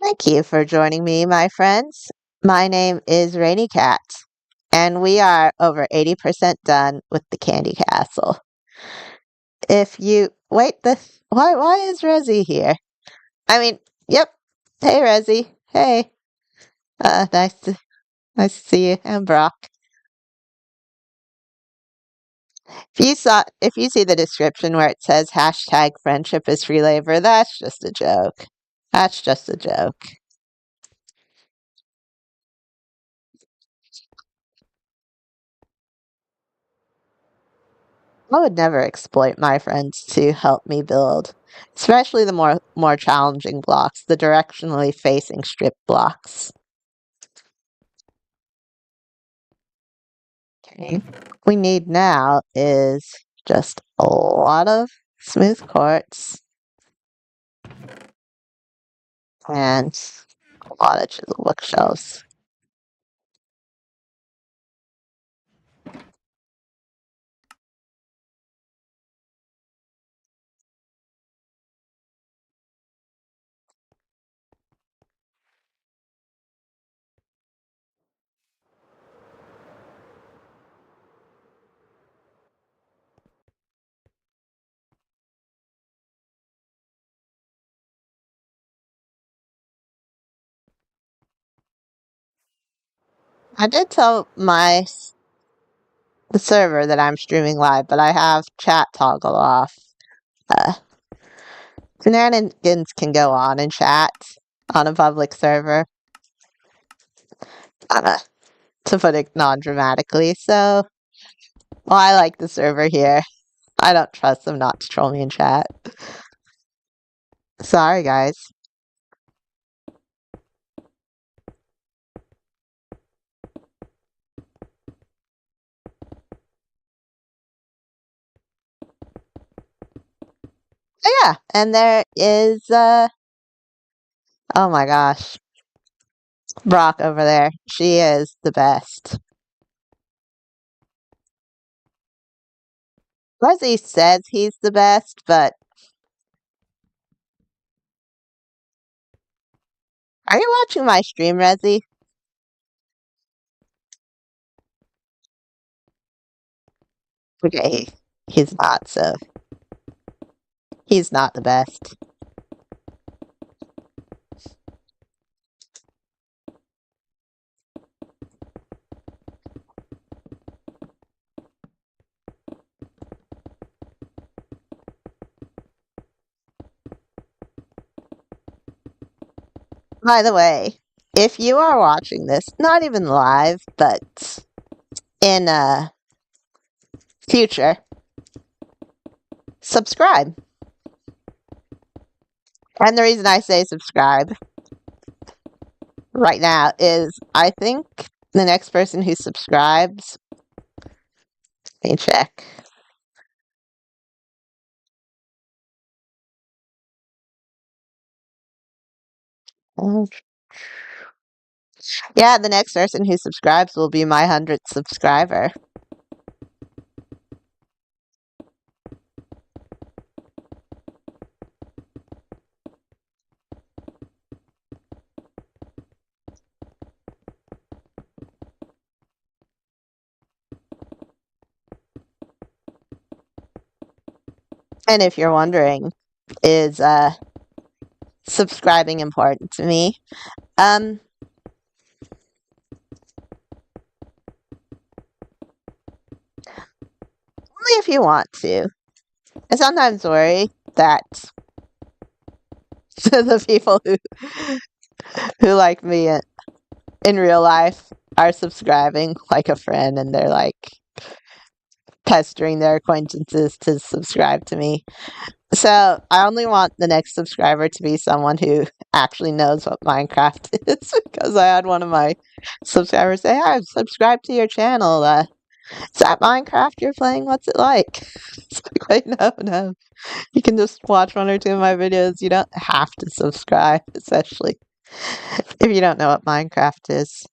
Thank you for joining me, my friends. My name is Rainy Cat, and we are over 80% done with the Candy Castle. If you wait, why is Rezi here? I mean, yep. Hey, Rezi. Hey. Nice to see you. And Brock. If you see the description where it says hashtag friendship is free labor, that's just a joke. That's just a joke. I would never exploit my friends to help me build, especially the more challenging blocks, the directionally facing strip blocks. Okay. What we need now is just a lot of smooth quartz and a lot of chisel bookshelves. I did tell the server that I'm streaming live, but I have chat toggle off. Uh, Shenanigans can go on in chat on a public server. On a to put it non-dramatically. So, well, I like the server here. I don't trust them not to troll me in chat. Sorry, guys. Oh, yeah, and there is, oh my gosh, Brock over there. She is the best. Leslie says he's the best, but are you watching my stream, Resi? Okay, he's not, so he's not the best. By the way, if you are watching this, not even live, but in future, subscribe. And the reason I say subscribe right now is I think the next person who subscribes, let me check. Yeah, the next person who subscribes will be my 100th subscriber. And if you're wondering, is subscribing important to me? Only if you want to. I sometimes worry that the people who like me in real life are subscribing like a friend and they're like pestering their acquaintances to subscribe to me. So I only want the next subscriber to be someone who actually knows what Minecraft is, because I had one of my subscribers say, I've subscribed to your channel. Is that Minecraft you're playing? What's it like? It's like, wait, no. You can just watch one or two of my videos. You don't have to subscribe, especially if you don't know what Minecraft is.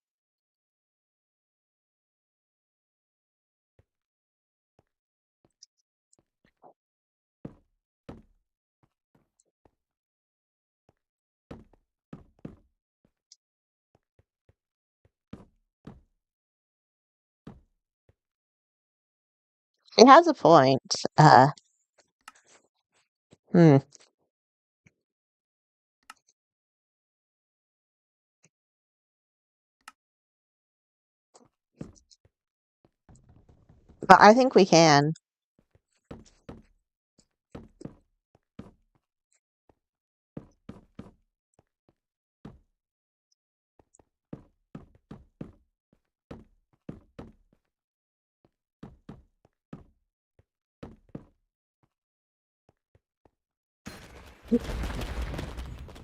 He has a point. Hmm. But I think we can.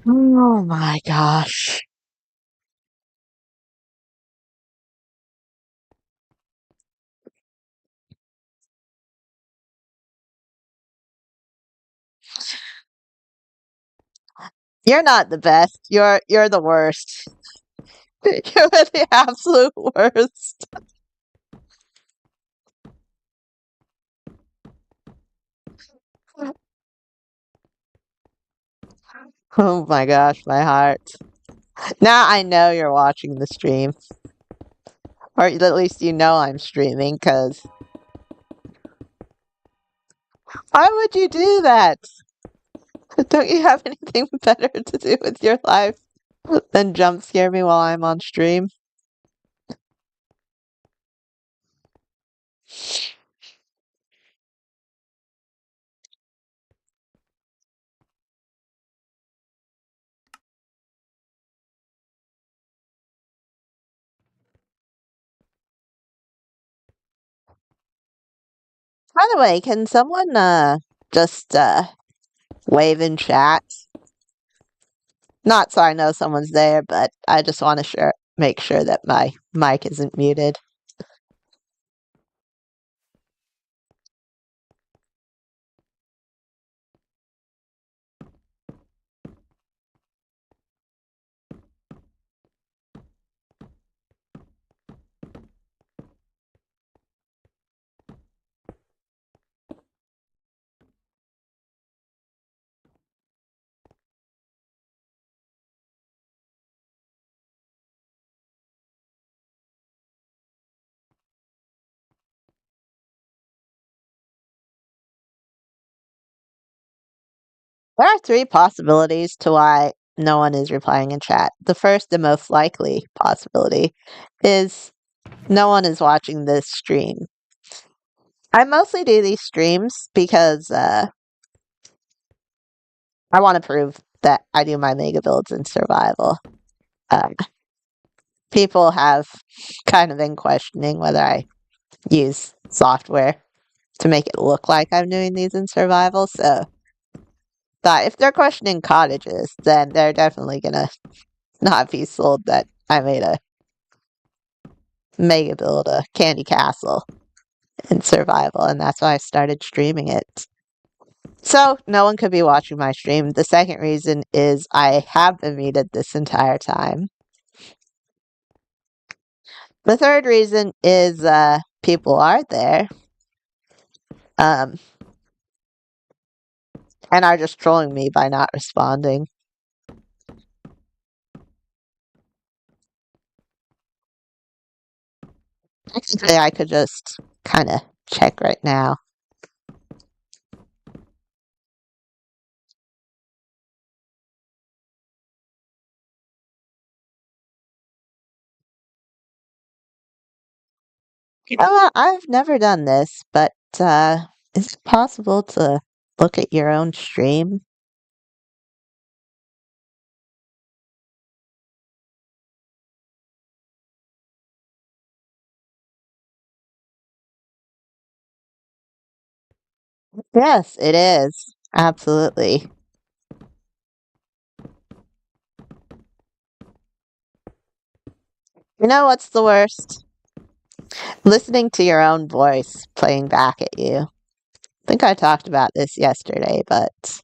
Oh my gosh. You're not the best. You're the worst. You're the absolute worst. Oh my gosh, my heart. Now I know you're watching the stream. Or at least you know I'm streaming, because why would you do that? Don't you have anything better to do with your life than jump scare me while I'm on stream? By the way, can someone just wave in chat? Not so I know someone's there, but I just want to make sure that my mic isn't muted. There are three possibilities to why no one is replying in chat. The first and most likely possibility is no one is watching this stream. I mostly do these streams because I want to prove that I do my mega builds in survival. Uh, People have kind of been questioning whether I use software to make it look like I'm doing these in survival, so thought if they're questioning cottages, then they're definitely gonna not be sold that I made a mega build, a candy castle in survival, and that's why I started streaming it. So no one could be watching my stream. The second reason is I have been muted this entire time. The third reason is people are there. Um and are just trolling me by not responding. Actually, I could just kind of check right now. You know what? I've never done this, but is it possible to look at your own stream? Yes, it is. Absolutely. You know what's the worst? Listening to your own voice playing back at you. I think I talked about this yesterday, but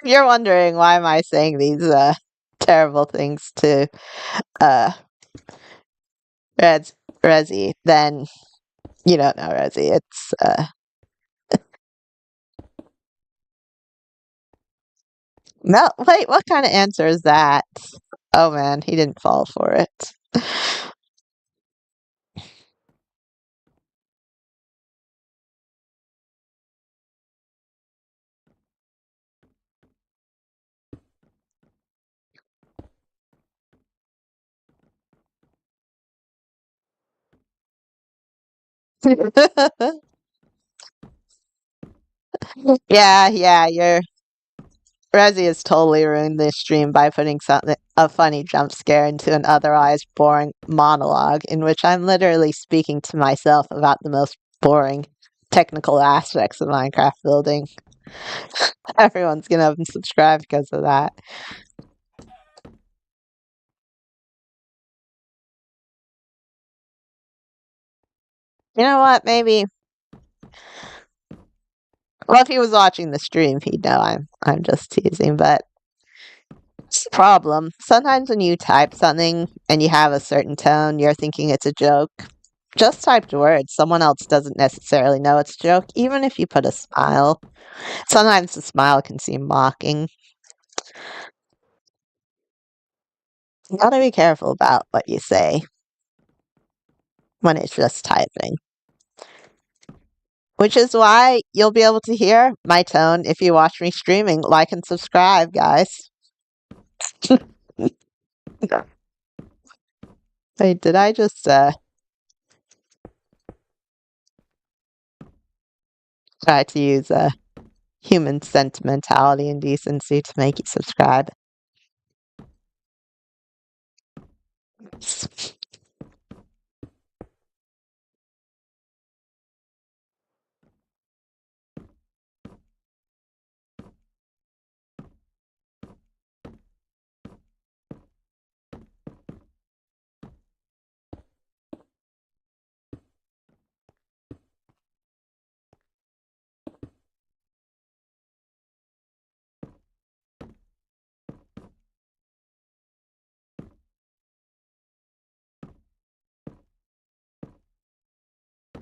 you're wondering why am I saying these terrible things to uh Rez Rezi, then you don't know Rezi. It's no wait, what kind of answer is that? Oh man, he didn't fall for it. Yeah, yeah, your Rezi has totally ruined this stream by putting something a funny jump scare into an otherwise boring monologue in which I'm literally speaking to myself about the most boring technical aspects of Minecraft building. Everyone's gonna unsubscribe because of that. You know what? Maybe. Well, if he was watching the stream, he'd know I'm just teasing. But it's the problem. Sometimes when you type something and you have a certain tone, you're thinking it's a joke. Just typed words. Someone else doesn't necessarily know it's a joke, even if you put a smile. Sometimes the smile can seem mocking. You gotta be careful about what you say when it's just typing. Which is why you'll be able to hear my tone if you watch me streaming. Like and subscribe, guys. Wait, did I just try to use human sentimentality and decency to make you subscribe?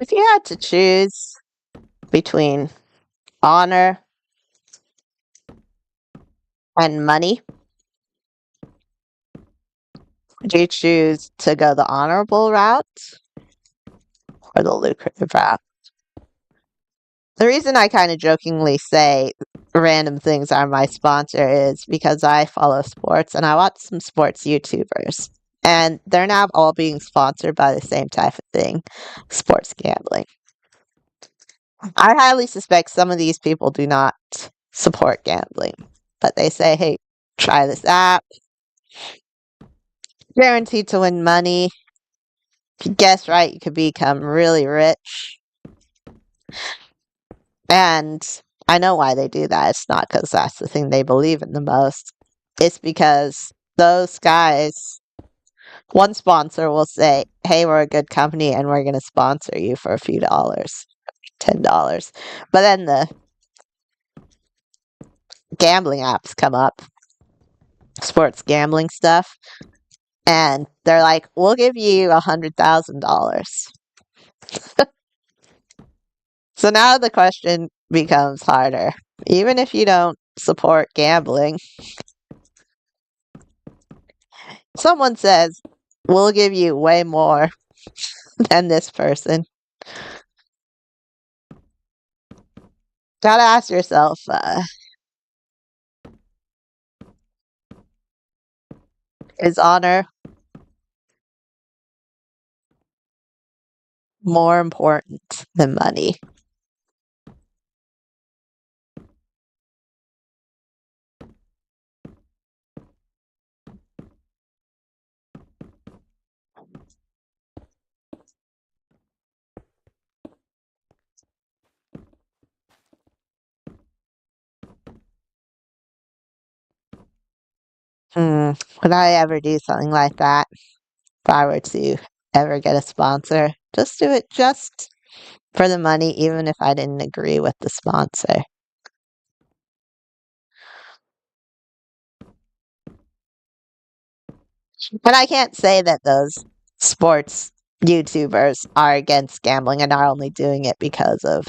If you had to choose between honor and money, do you choose to go the honorable route or the lucrative route? The reason I kind of jokingly say random things are my sponsor is because I follow sports and I watch some sports YouTubers. And they're now all being sponsored by the same type of thing, sports gambling. I highly suspect some of these people do not support gambling, but they say, hey, try this app, guaranteed to win money. If you guess right, you could become really rich. And I know why they do that. It's not because that's the thing they believe in the most. It's because those guys, one sponsor will say, hey, we're a good company and we're going to sponsor you for a few dollars, $10. But then the gambling apps come up, sports gambling stuff, and they're like, we'll give you $100,000. So now the question becomes harder. Even if you don't support gambling, someone says, we'll give you way more than this person. Gotta ask yourself, is honor more important than money? Would I ever do something like that if I were to ever get a sponsor? Just do it just for the money, even if I didn't agree with the sponsor. And I can't say that those sports YouTubers are against gambling and are only doing it because of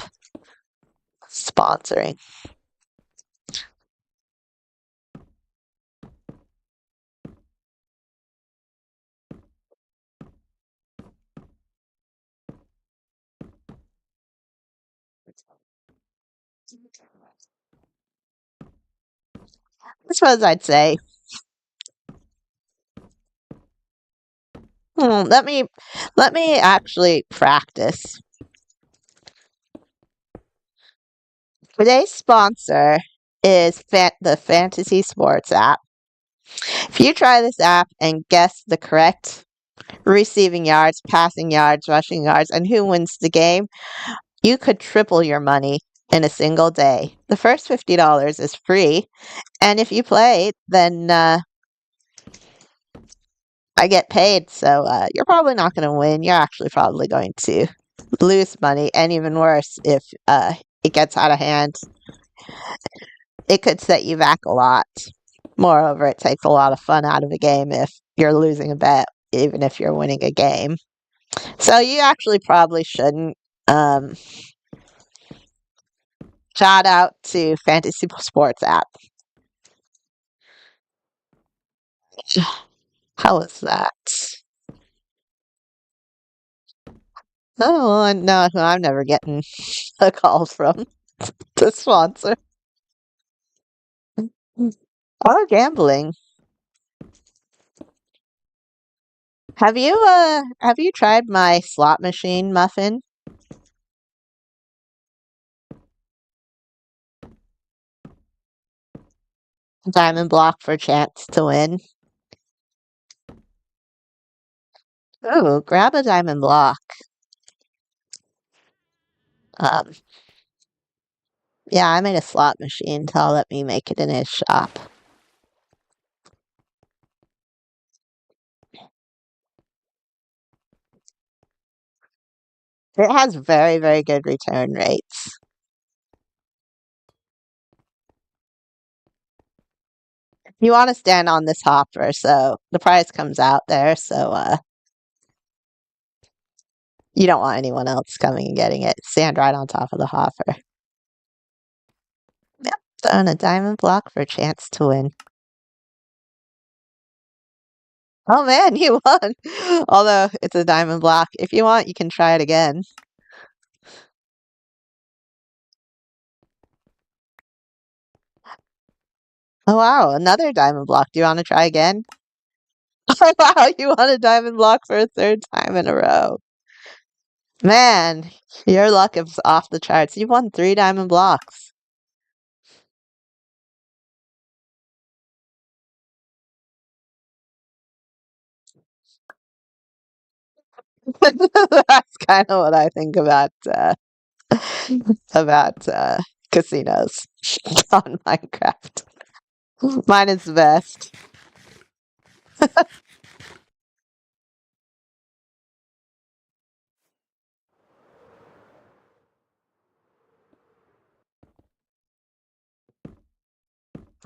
sponsoring. I suppose I'd say, let me actually practice. Today's sponsor is the Fantasy Sports app. If you try this app and guess the correct receiving yards, passing yards, rushing yards, and who wins the game, you could triple your money in a single day. The first $50 is free, and if you play, then I get paid. So you're probably not going to win. You're actually probably going to lose money, and even worse, if it gets out of hand, it could set you back a lot. Moreover, it takes a lot of fun out of a game if you're losing a bet, even if you're winning a game. So you actually probably shouldn't. Shout out to Fantasy Sports app. How was that? Oh, no, I'm never getting a call from the sponsor. Oh, gambling. Have you tried my slot machine muffin? Diamond block for chance to win. Oh, grab a diamond block. Um, yeah, I made a slot machine, so I'll let me make it in his shop. It has very, very good return rates. You want to stand on this hopper, so the prize comes out there, so you don't want anyone else coming and getting it. Stand right on top of the hopper. Yep, throwing a diamond block for a chance to win. Oh man, you won! Although it's a diamond block. If you want, you can try it again. Oh wow, another diamond block. Do you want to try again? Oh wow, you won a diamond block for a third time in a row. Man, your luck is off the charts. You won 3 diamond blocks. That's kind of what I think about casinos on Minecraft. Mine is the best.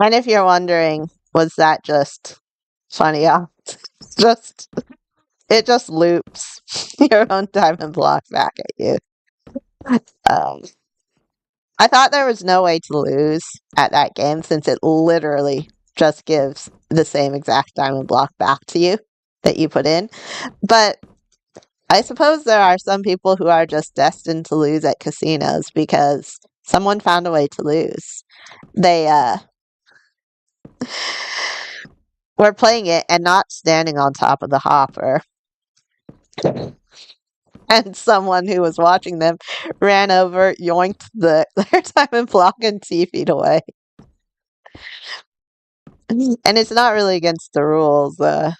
And if you're wondering, was that just funny? Yeah, just it just loops your own diamond block back at you. Um, I thought there was no way to lose at that game since it literally just gives the same exact diamond block back to you that you put in. But I suppose there are some people who are just destined to lose at casinos because someone found a way to lose. They were playing it and not standing on top of the hopper. And someone who was watching them ran over, yoinked their diamond block, and TP'd away. And it's not really against the rules. The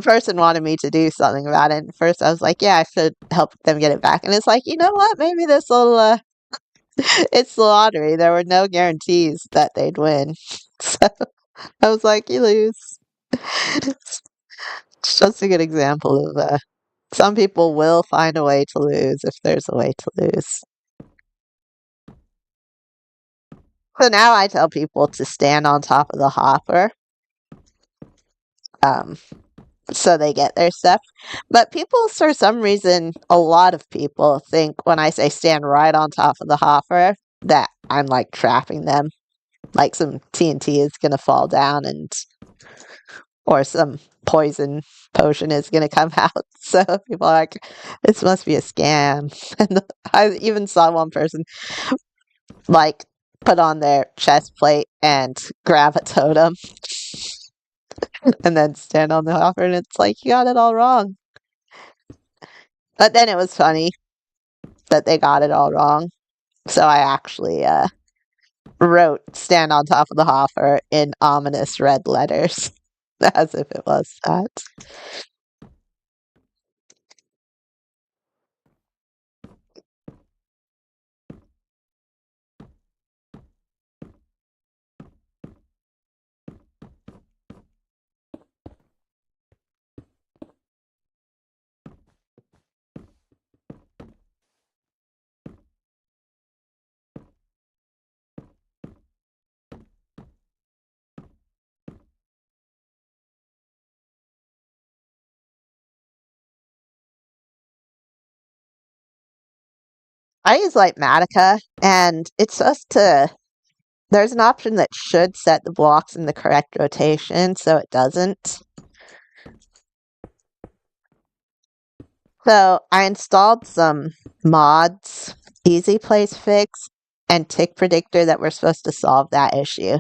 person wanted me to do something about it. And first, I was like, "Yeah, I should help them get it back." And it's like, you know what? Maybe this will. It's the lottery. There were no guarantees that they'd win, so I was like, "You lose." It's just a good example of some people will find a way to lose if there's a way to lose. So now I tell people to stand on top of the hopper Um, so they get their stuff. But people, for some reason, a lot of people think when I say stand right on top of the hopper that I'm like trapping them, like some TNT is gonna fall down and or some poison potion is gonna come out. So people are like, this must be a scam. And I even saw one person like put on their chest plate and grab a totem and then stand on the hopper, and it's like you got it all wrong. But then it was funny that they got it all wrong. So I actually wrote stand on top of the hopper in ominous red letters as if it was that. I use like Matica, and it's supposed to. There's an option that should set the blocks in the correct rotation, so it doesn't. So I installed some mods, Easy Place Fix, and Tick Predictor that were supposed to solve that issue.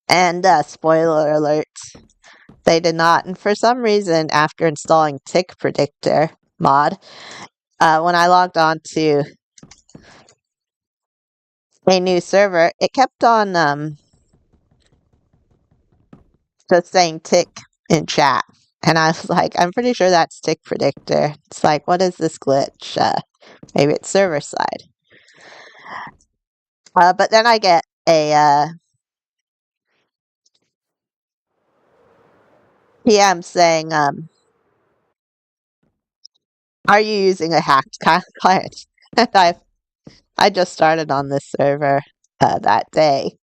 And spoiler alert, they did not. And for some reason, after installing Tick Predictor mod, when I logged on to a new server, it kept on just saying tick in chat. And I was like, I'm pretty sure that's Tick Predictor. It's like, what is this glitch? Maybe it's server side. But then I get a PM saying, are you using a hacked client? And I just started on this server that day.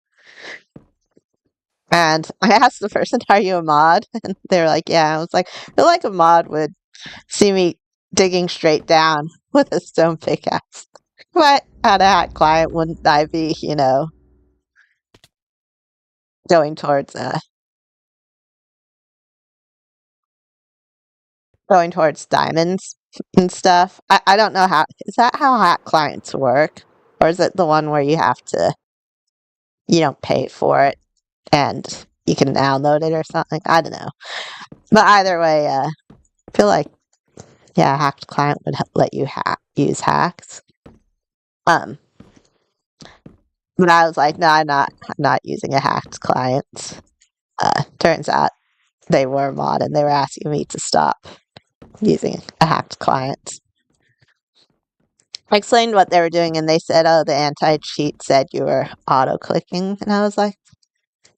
And I asked the person, are you a mod? And they were like, yeah. I was like, I feel like a mod would see me digging straight down with a stone pickaxe. If I had a hacked client, wouldn't I be, going towards diamonds and stuff? I don't know how, is that how hacked clients work? Or is it the one where you don't pay for it and you can download it or something? I don't know. But either way, I feel like, yeah, a hacked client would let you use hacks. Um, but I was like, no, I'm not using a hacked client. Turns out they were mod and they were asking me to stop using a hacked client. I explained what they were doing and they said, oh, the anti-cheat said you were auto-clicking. And I was like,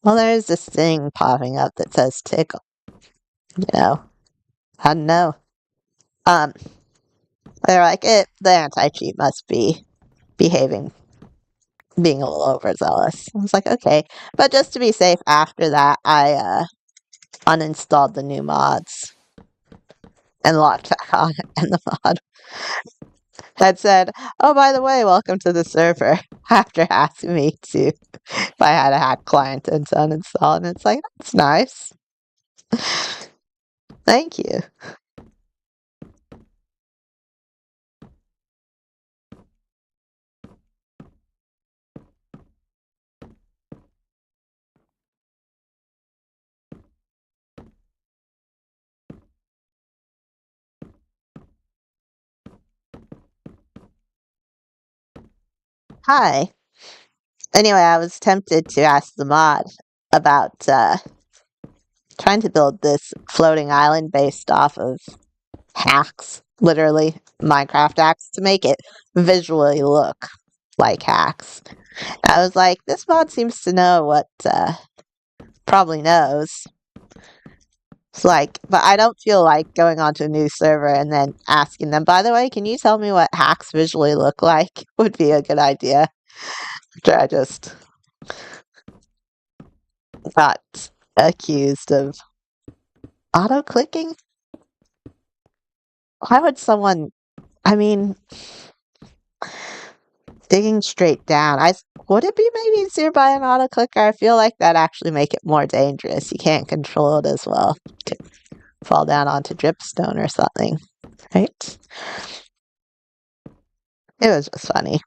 well, there's this thing popping up that says tickle. I don't know. They're like, the anti-cheat must be being a little overzealous. I was like, okay. But just to be safe after that, I uninstalled the new mods and logged back on it. And the mod had said, oh, by the way, welcome to the server, after asking me if I had a hacked client and to uninstall. And it's like, that's nice. Thank you. Hi. Anyway, I was tempted to ask the mod about trying to build this floating island based off of hacks, literally Minecraft hacks, to make it visually look like hacks. I was like, this mod seems to know what probably knows. It's like, but I don't feel like going onto a new server and then asking them, by the way, can you tell me what hacks visually look like? Would be a good idea. I just got accused of Auto clicking? Why would someone, I mean, digging straight down? Would it be maybe easier by an auto clicker? I feel like that actually make it more dangerous. You can't control it as well. Could fall down onto dripstone or something, right? It was just funny.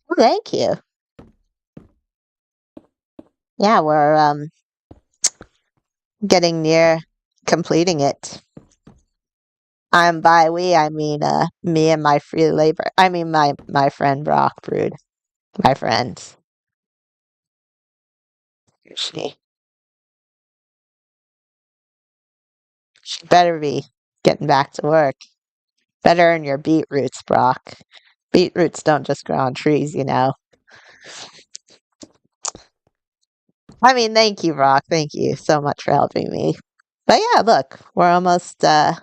Well, thank you. Yeah, we're getting near completing it. By we, I mean me and my free labor. I mean my friend Brockbrood. My friend. She she better be getting back to work. Better earn your beetroots, Brock. Beetroots don't just grow on trees, you know. I mean, thank you, Brock. Thank you so much for helping me. But yeah, look, we're almost done.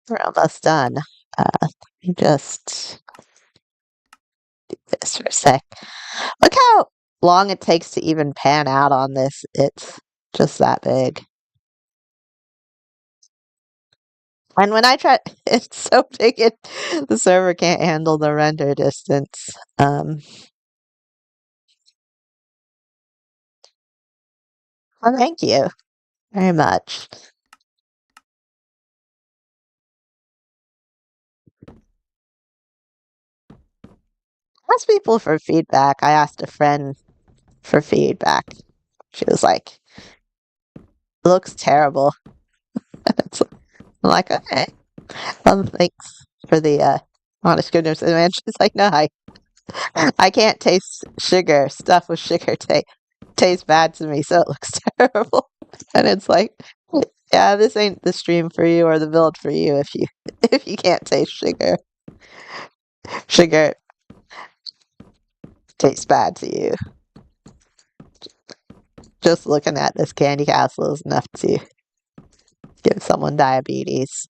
Let me just do this for a sec. Look how long it takes to even pan out on this. It's just that big. And when I try, it's so big the server can't handle the render distance. Well, thank you very much. Ask people for feedback. I asked a friend for feedback. She was like, "It looks terrible." I'm like, okay. Thanks for the honest goodness. And man, she's like, no, I can't taste sugar. Stuff with sugar tastes bad to me, so it looks terrible. And it's like, yeah, this ain't the stream for you or the build for you if you can't taste sugar. Sugar tastes bad to you. Just looking at this candy castle is enough to give someone diabetes.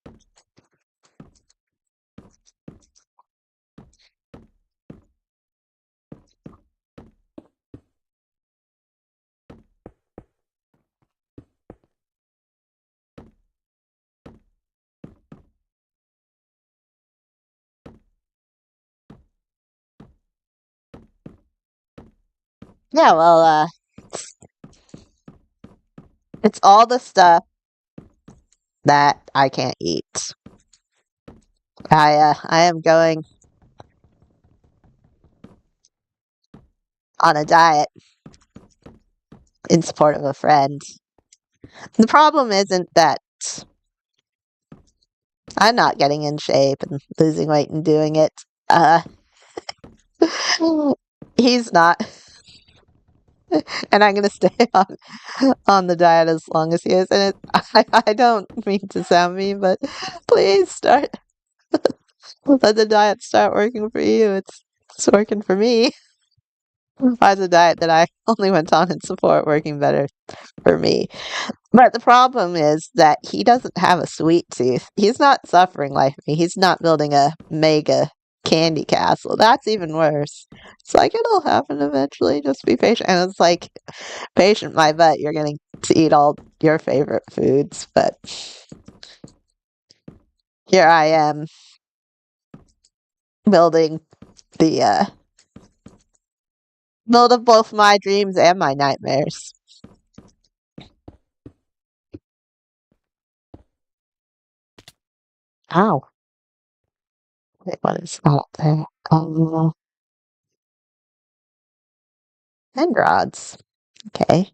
Yeah, well, it's all the stuff that I can't eat. I am going on a diet in support of a friend. The problem isn't that I'm not getting in shape and losing weight and doing it. Uh, he's not, and I'm gonna stay on the diet as long as he is. And I don't mean to sound mean, but please let the diet start working for you. It's working for me. Why is a diet that I only went on in support working better for me? But the problem is that he doesn't have a sweet tooth. He's not suffering like me. He's not building a mega candy castle. That's even worse. It's like it'll happen eventually. Just be patient. And it's like, patient my butt. You're getting to eat all your favorite foods. But here I am building the build of both my dreams and my nightmares. Ow. Wait, what is that there? End rods. Okay.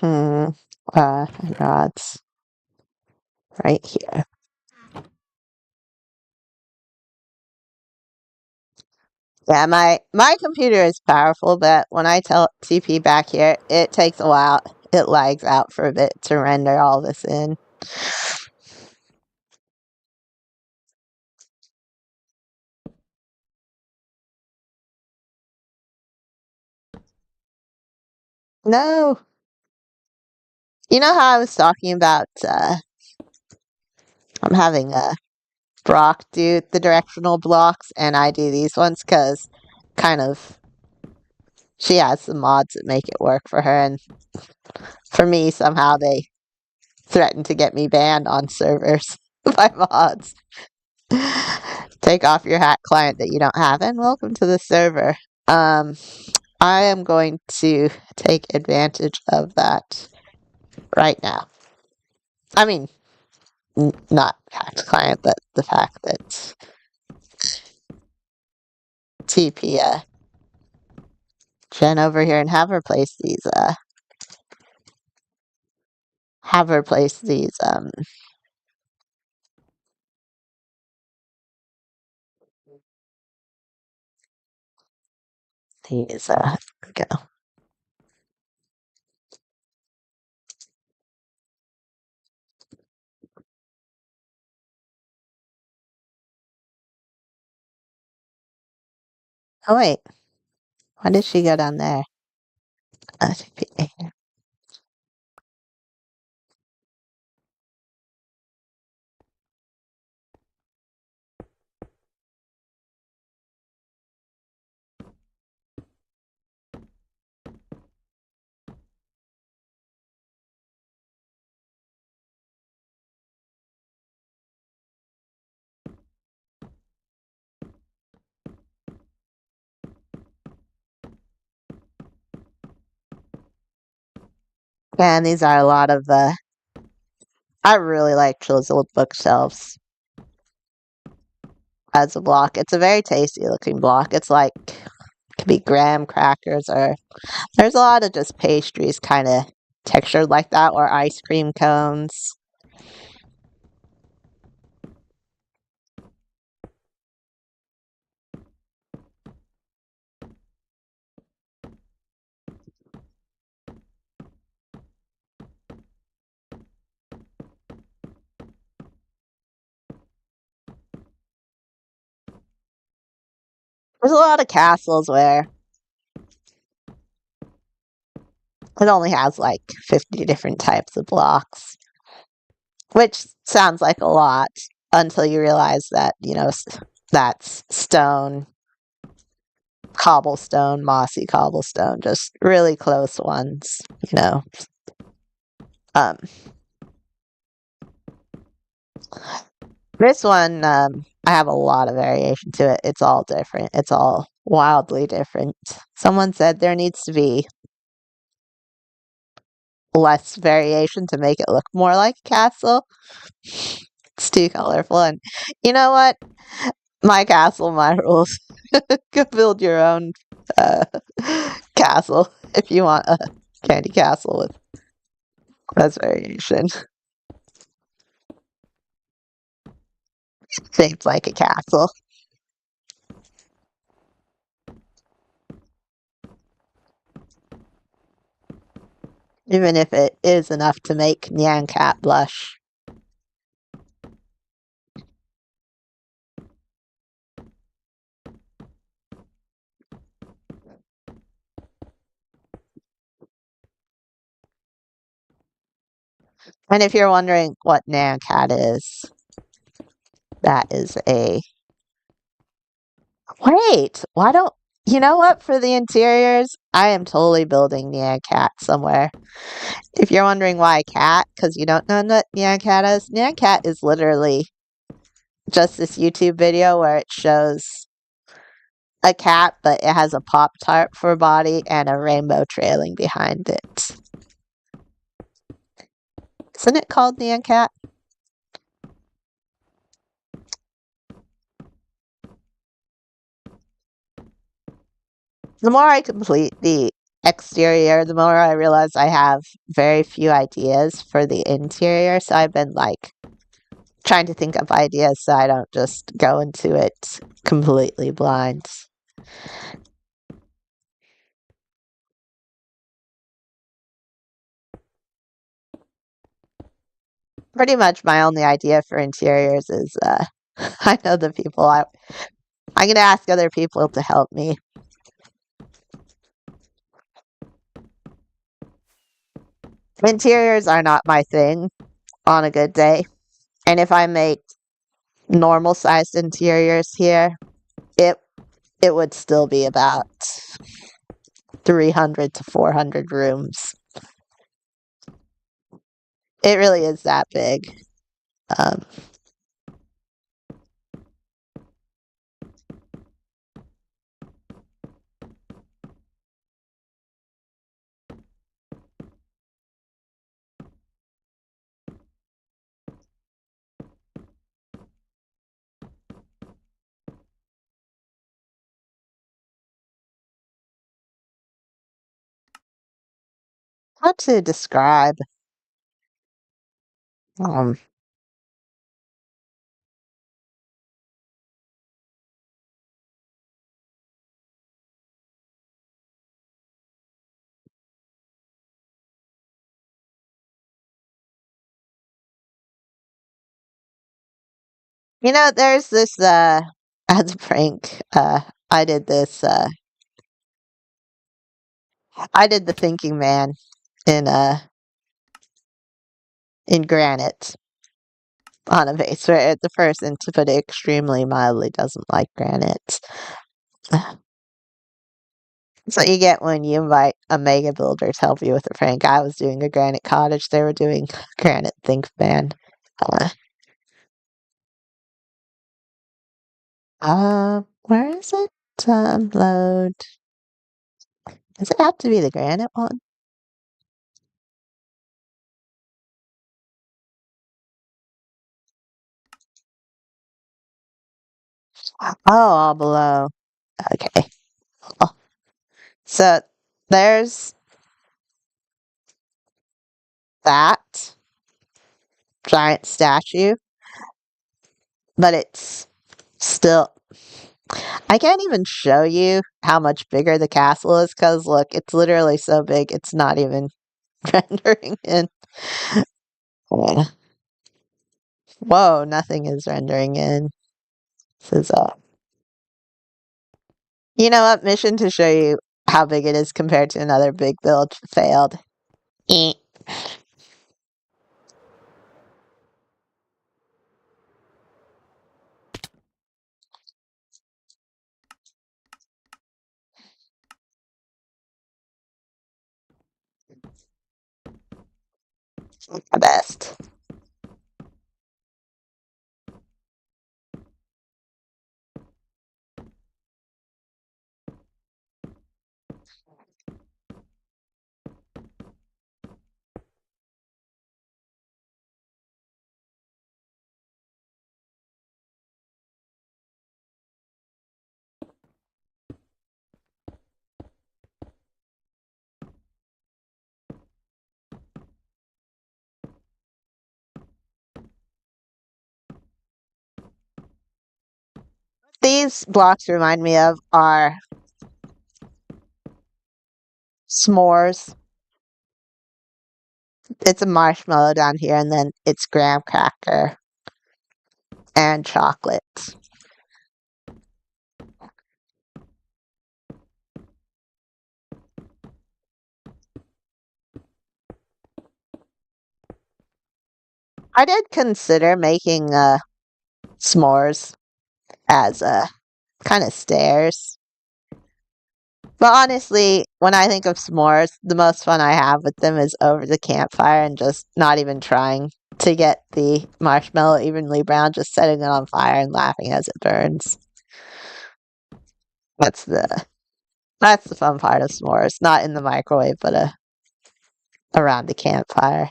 Hmm. No, it's right here. Yeah, my computer is powerful, but when I tell TP back here, it takes a while. It lags out for a bit to render all this in. No. You know how I was talking about I'm having Brock do the directional blocks and I do these ones because kind of she has some mods that make it work for her, and for me somehow they threaten to get me banned on servers by mods. Take off your hack client that you don't have and welcome to the server. Um I am going to take advantage of that right now. I mean, not hacked client, but the fact that TP Jen over here and have her place these go. Oh wait, why did she go down there? TP. And these are a lot of I really like chiseled bookshelves as a block. It's a very tasty looking block. It's like could be graham crackers, or there's a lot of just pastries kind of textured like that, or ice cream cones. There's a lot of castles where it only has like 50 different types of blocks, which sounds like a lot until you realize that, that's stone, cobblestone, mossy cobblestone, just really close ones, you know. Um, this one, I have a lot of variation to it. It's all different. It's all wildly different. Someone said there needs to be less variation to make it look more like a castle. It's too colorful. And you know what? My castle, my rules. Go build your own uh, castle if you want a candy castle with less variation. Shaped like a castle. Even if it is enough to make Nyan Cat blush. And if you're wondering what Nyan Cat is, that is a. Wait, why don't. You know what? For the interiors, I am totally building Nyan Cat somewhere. If you're wondering why cat, because you don't know what Nyan Cat is, Nyan Cat is literally just this YouTube video where it shows a cat, but it has a Pop Tart for a body and a rainbow trailing behind it. Isn't it called Nyan Cat? The more I complete the exterior, the more I realize I have very few ideas for the interior. So I've been like trying to think of ideas so I don't just go into it completely blind. Pretty much my only idea for interiors is I know the people I'm gonna ask other people to help me. Interiors are not my thing on a good day. And if I make normal sized interiors here, it it would still be about 300 to 400 rooms. It really is that big. Um, how to describe? Um, there's this as a prank. I did this. I did the thinking man in in granite on a vase where the person, to put it extremely mildly, doesn't like granite. So you get when you invite a mega builder to help you with a prank. I was doing a granite cottage. They were doing granite think man. Uh, where is it? Load. Does it have to be the granite one? Oh, all below. Okay. Oh, so there's that giant statue, but it's still. I can't even show you how much bigger the castle is because look, it's literally so big it's not even rendering in. Yeah. Whoa, nothing is rendering in. This is You know what? Mission to show you how big it is compared to another big build failed. Eh, my best. These blocks remind me of are s'mores. It's a marshmallow down here, and then it's graham cracker and chocolate. I did consider making s'mores as kind of stairs. But honestly, when I think of s'mores, the most fun I have with them is over the campfire and just not even trying to get the marshmallow evenly brown, just setting it on fire and laughing as it burns. That's the that's the fun part of s'mores. Not in the microwave, but around the campfire,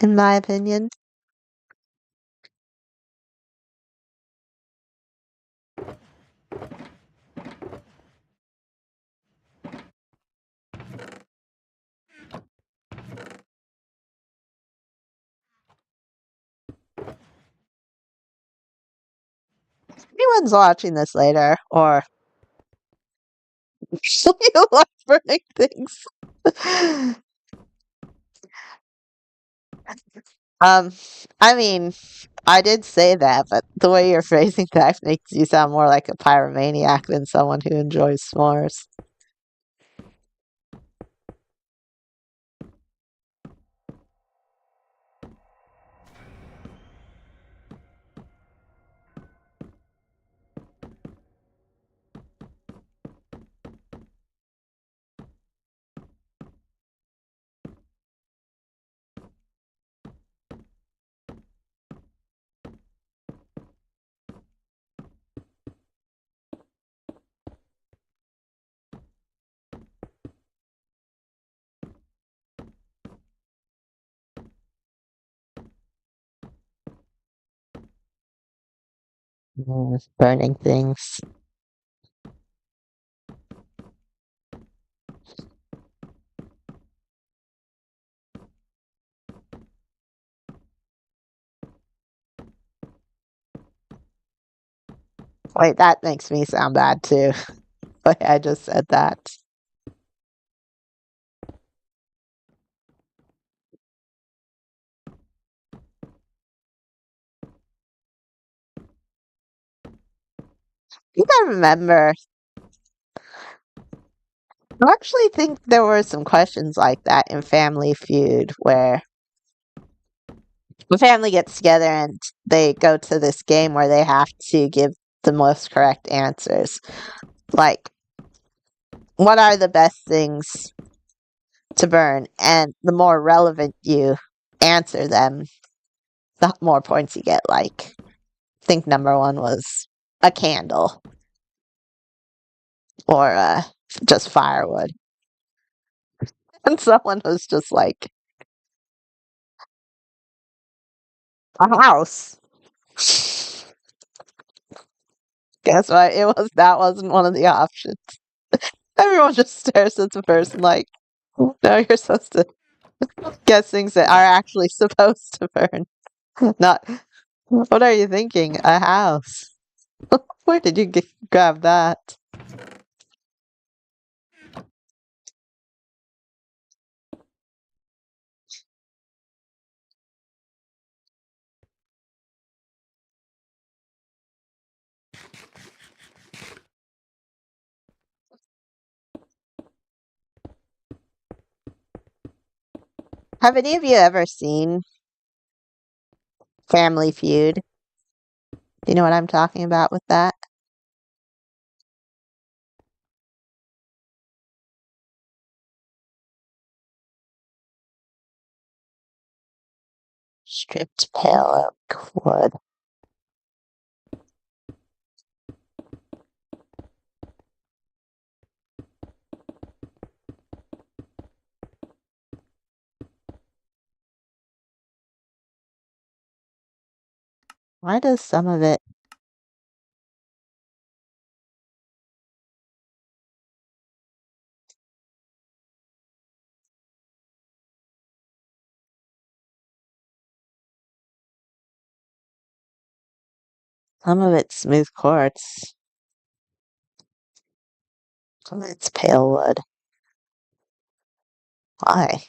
in my opinion. Anyone's watching this later, or you like burning things. Um, I mean, I did say that, but the way you're phrasing that makes you sound more like a pyromaniac than someone who enjoys s'mores. Burning things. Wait, that makes me sound bad too. But I just said that. You gotta remember, I actually think there were some questions like that in Family Feud where the family gets together and they go to this game where they have to give the most correct answers. Like, what are the best things to burn? And the more relevant you answer them, the more points you get. Like, I think number one was a candle or just firewood. And someone was just like, a house. Guess what? That wasn't one of the options. Everyone just stares at the person like, no, you're supposed to guess things that are actually supposed to burn. Not, what are you thinking? A house. Where did you grab that? Have any of you ever seen Family Feud? Do you know what I'm talking about with that? Stripped pale oak wood. Why does some of it's smooth quartz, some of it's pale wood? Why?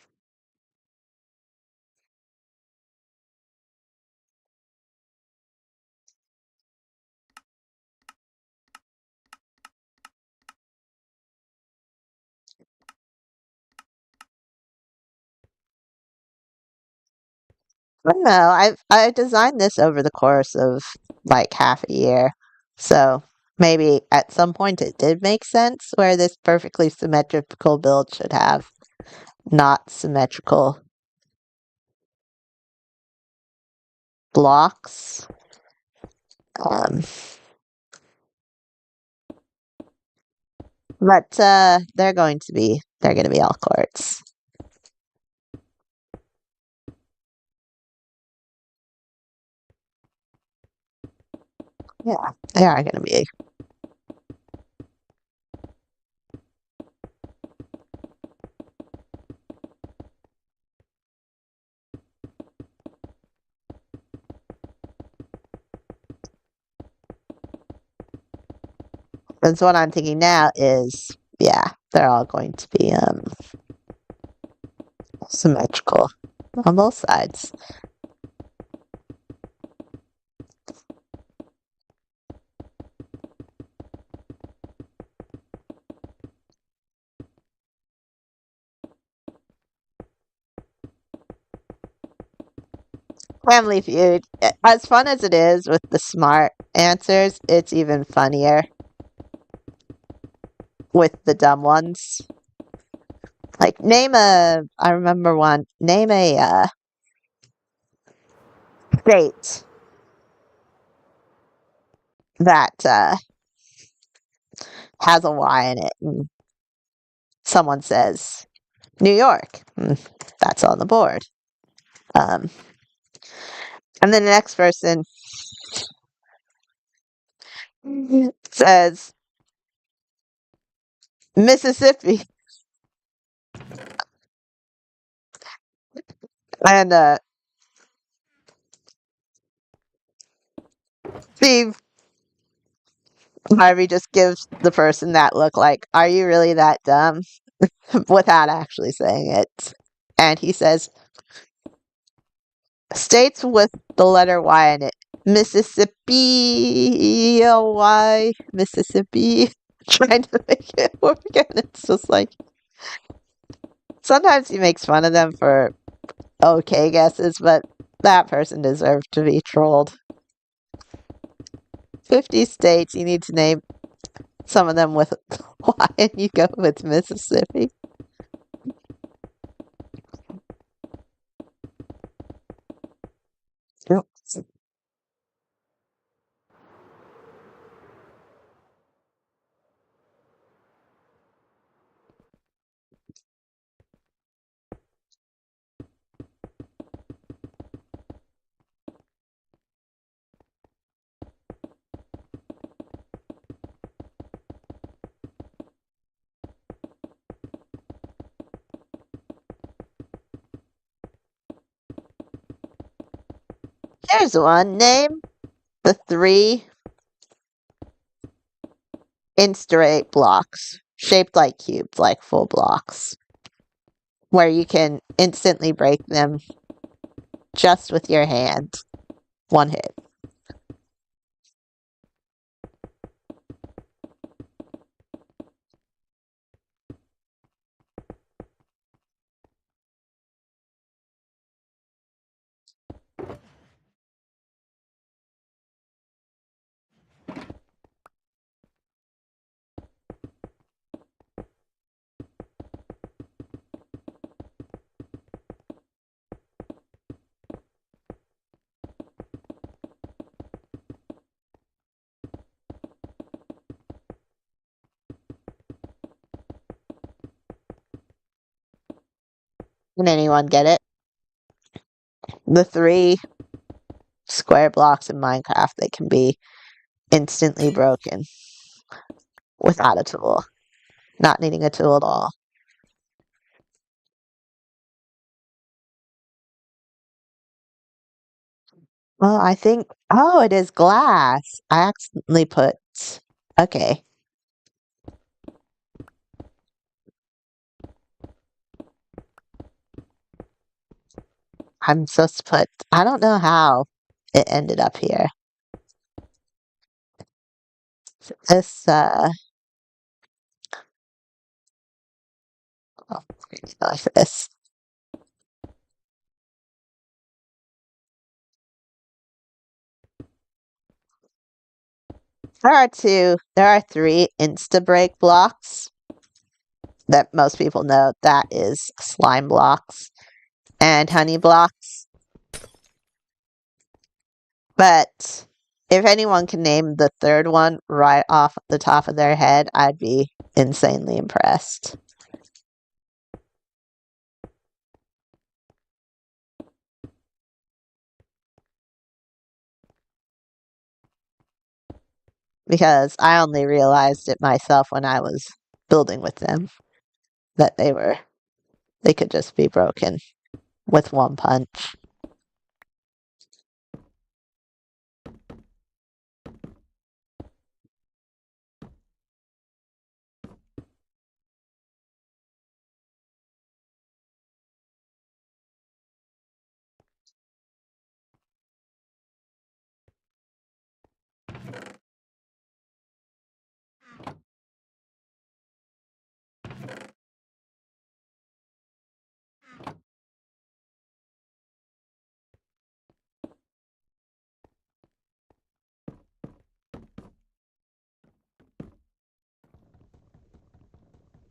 I don't know. I designed this over the course of like half a year. So maybe at some point it did make sense where this perfectly symmetrical build should have not symmetrical blocks. Um, but they're gonna be all quartz. Yeah, they are gonna be. And so what I'm thinking now is, yeah, they're all going to be symmetrical on both sides. Family Feud, as fun as it is with the smart answers, it's even funnier with the dumb ones. Like, I remember one, name a state that has a Y in it. And someone says, New York. That's on the board. Um, and then the next person says, Mississippi. And Steve Harvey just gives the person that look like, are you really that dumb? Without actually saying it. And he says, states with the letter Y in it. Mississippi, Y, Mississippi. Trying to make it work. And it's just like, sometimes he makes fun of them for okay guesses, but that person deserved to be trolled. 50 states, you need to name some of them with Y, and you go with Mississippi. Yep. Here's one. Name the 3 Insta blocks shaped like cubes, like full blocks, where you can instantly break them just with your hand. One hit. Can anyone get it? The 3 square blocks in Minecraft, they can be instantly broken without a tool. Not needing a tool at all. Well, I think, oh, it is glass. I accidentally put, okay. I'm supposed to put, I don't know how it ended up here. This, oh, like this. There are 3 Insta break blocks that most people know. That is slime blocks and honey blocks. But if anyone can name the 3rd one right off the top of their head, I'd be insanely impressed. Because I only realized it myself when I was building with them that they could just be broken with one punch.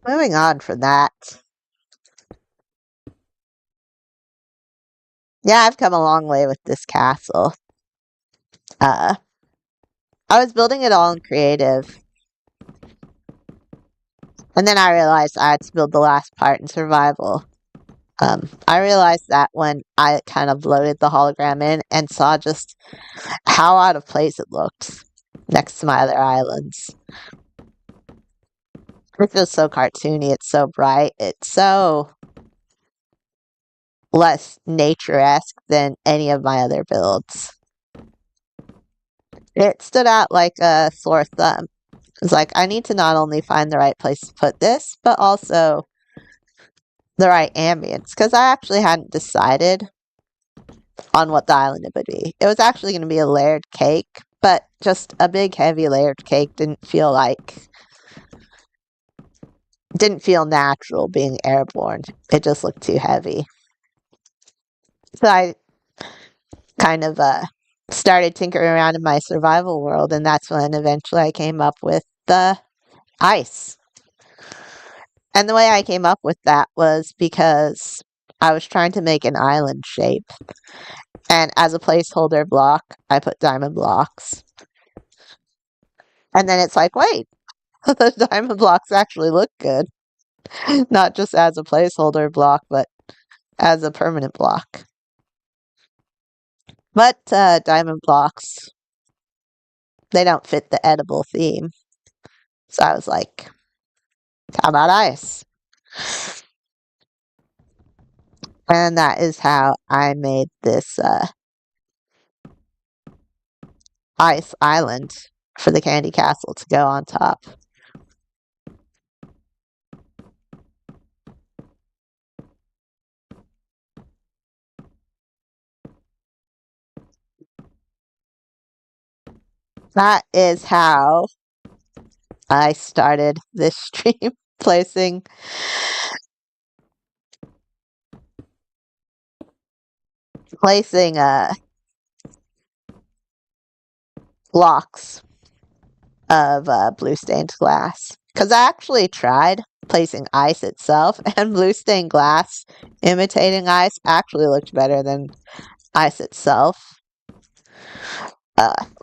Moving on from that. Yeah, I've come a long way with this castle. I was building it all in creative, and then I realized I had to build the last part in survival. I realized that when I kind of loaded the hologram in and saw just how out of place it looked next to my other islands. It feels so cartoony, it's so bright, it's so less nature-esque than any of my other builds. It stood out like a sore thumb. It's like, I need to not only find the right place to put this, but also the right ambience, because I actually hadn't decided on what the island it would be. It was actually going to be a layered cake, but just a big, heavy layered cake didn't feel natural being airborne. It just looked too heavy. So I kind of started tinkering around in my survival world, and that's when eventually I came up with the ice. And the way I came up with that was because I was trying to make an island shape. And as a placeholder block, I put diamond blocks. And then it's like, wait, the diamond blocks actually look good. Not just as a placeholder block, but as a permanent block. But diamond blocks, they don't fit the edible theme. So I was like, how about ice? And that is how I made this ice island for the candy castle to go on top. That is how I started this stream, placing blocks of blue stained glass. Because I actually tried placing ice itself, and blue stained glass imitating ice actually looked better than ice itself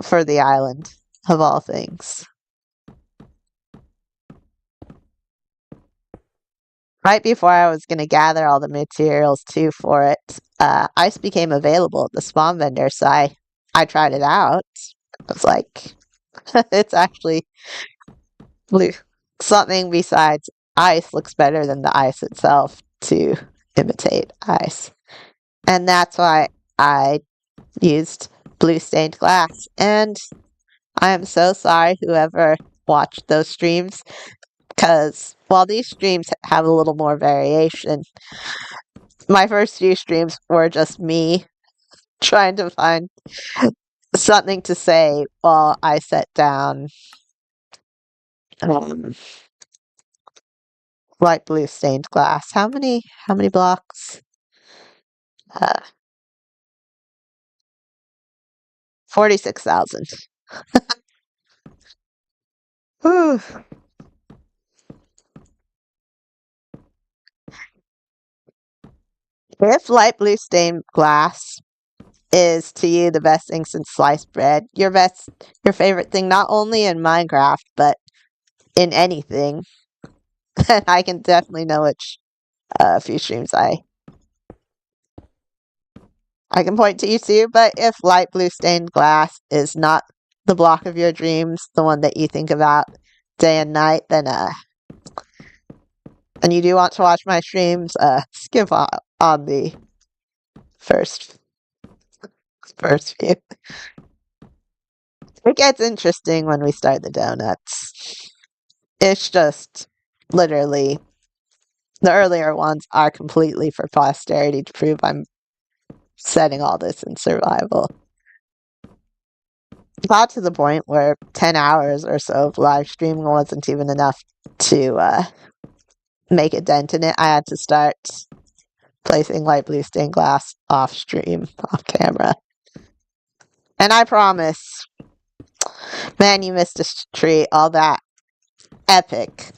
for the island, of all things. Right before I was going to gather all the materials too for it, ice became available at the spawn vendor, so I tried it out. I was like, it's actually blue. Something besides ice looks better than the ice itself to imitate ice. And that's why I used blue stained glass. And I am so sorry whoever watched those streams, because while these streams have a little more variation, my first few streams were just me trying to find something to say while I set down light blue stained glass. How many blocks? 46,000. Whew. If light blue stained glass is to you the best thing since sliced bread, your favorite thing not only in Minecraft but in anything, then I can definitely know which few streams I can point to you to. But if light blue stained glass is not the block of your dreams, the one that you think about day and night, then and you do want to watch my streams, skip on the first few. It gets interesting when we start the donuts. It's just literally the earlier ones are completely for posterity to prove I'm setting all this in survival. Got to the point where 10 hours or so of live streaming wasn't even enough to make a dent in it. I had to start placing light blue stained glass off stream, off camera. And I promise, man, you missed a treat. All that epic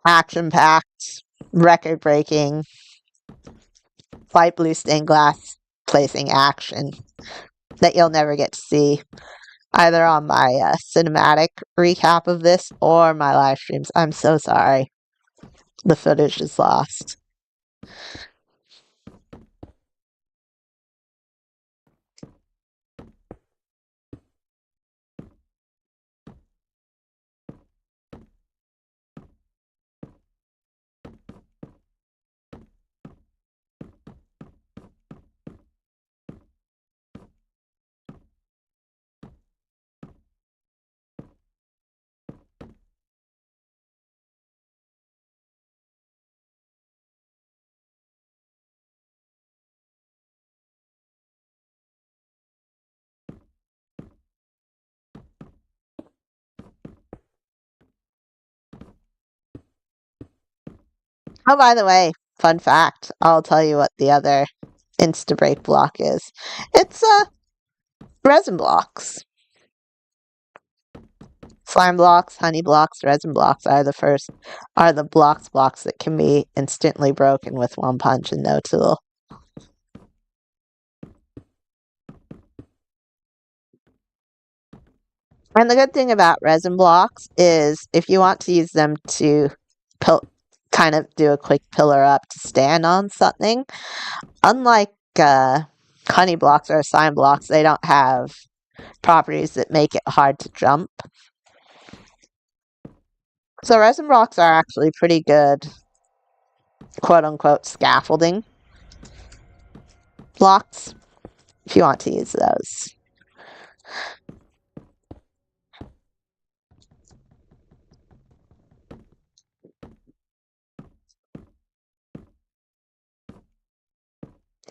action-packed, record-breaking, light blue stained glass placing action that you'll never get to see either on my cinematic recap of this or my live streams. I'm so sorry. The footage is lost. Oh, by the way, fun fact, I'll tell you what the other Instabreak block is. It's resin blocks. Slime blocks, honey blocks, resin blocks are the blocks that can be instantly broken with one punch and no tool. And the good thing about resin blocks is if you want to use them to kind of do a quick pillar up to stand on something, unlike honey blocks or slime blocks, they don't have properties that make it hard to jump. So resin blocks are actually pretty good, quote-unquote, scaffolding blocks, if you want to use those.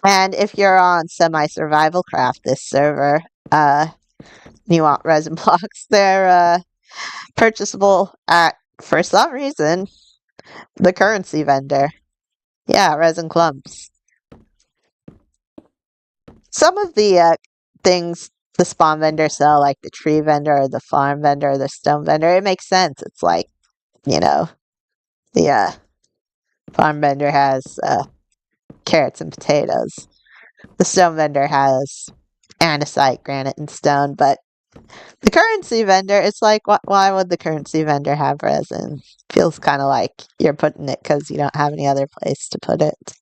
And if you're on semi-survival craft this server, you want resin blocks, they're purchasable at, for some reason, the currency vendor. Yeah, resin clumps. Some of the things the spawn vendor sell, like the tree vendor or the farm vendor or the stone vendor, it makes sense. It's like, you know, the farm vendor has carrots and potatoes. The stone vendor has andesite, granite, and stone, but the currency vendor, it's like, why would the currency vendor have resin? Feels kind of like you're putting it because you don't have any other place to put it.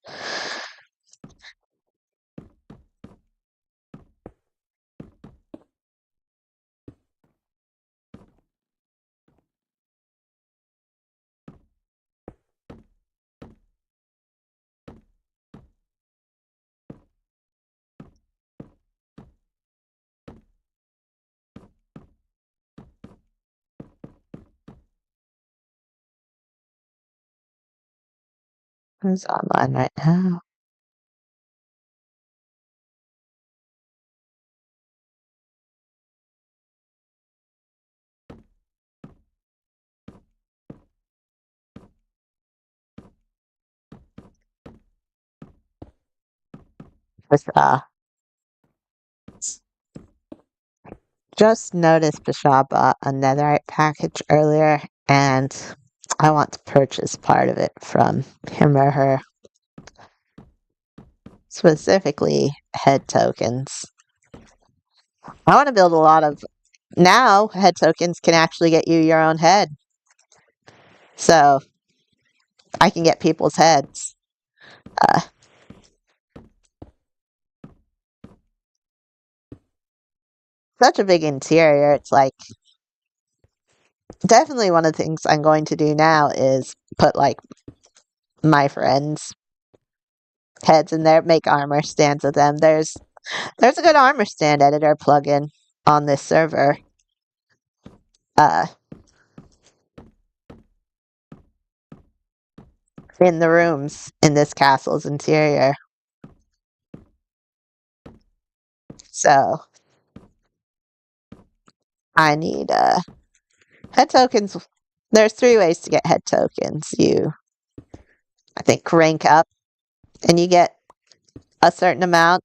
Who's online right now? Just noticed Bashar bought a netherite package earlier, and I want to purchase part of it from him or her. Specifically, head tokens. I want to build a lot of... Now, head tokens can actually get you your own head. So, I can get people's heads. Such a big interior, it's like... Definitely one of the things I'm going to do now is put, like, my friends' heads in there, make armor stands of them. There's a good armor stand editor plugin on this server. In the rooms in this castle's interior. So I need head tokens. There's 3 ways to get head tokens. You, I think, rank up and you get a certain amount.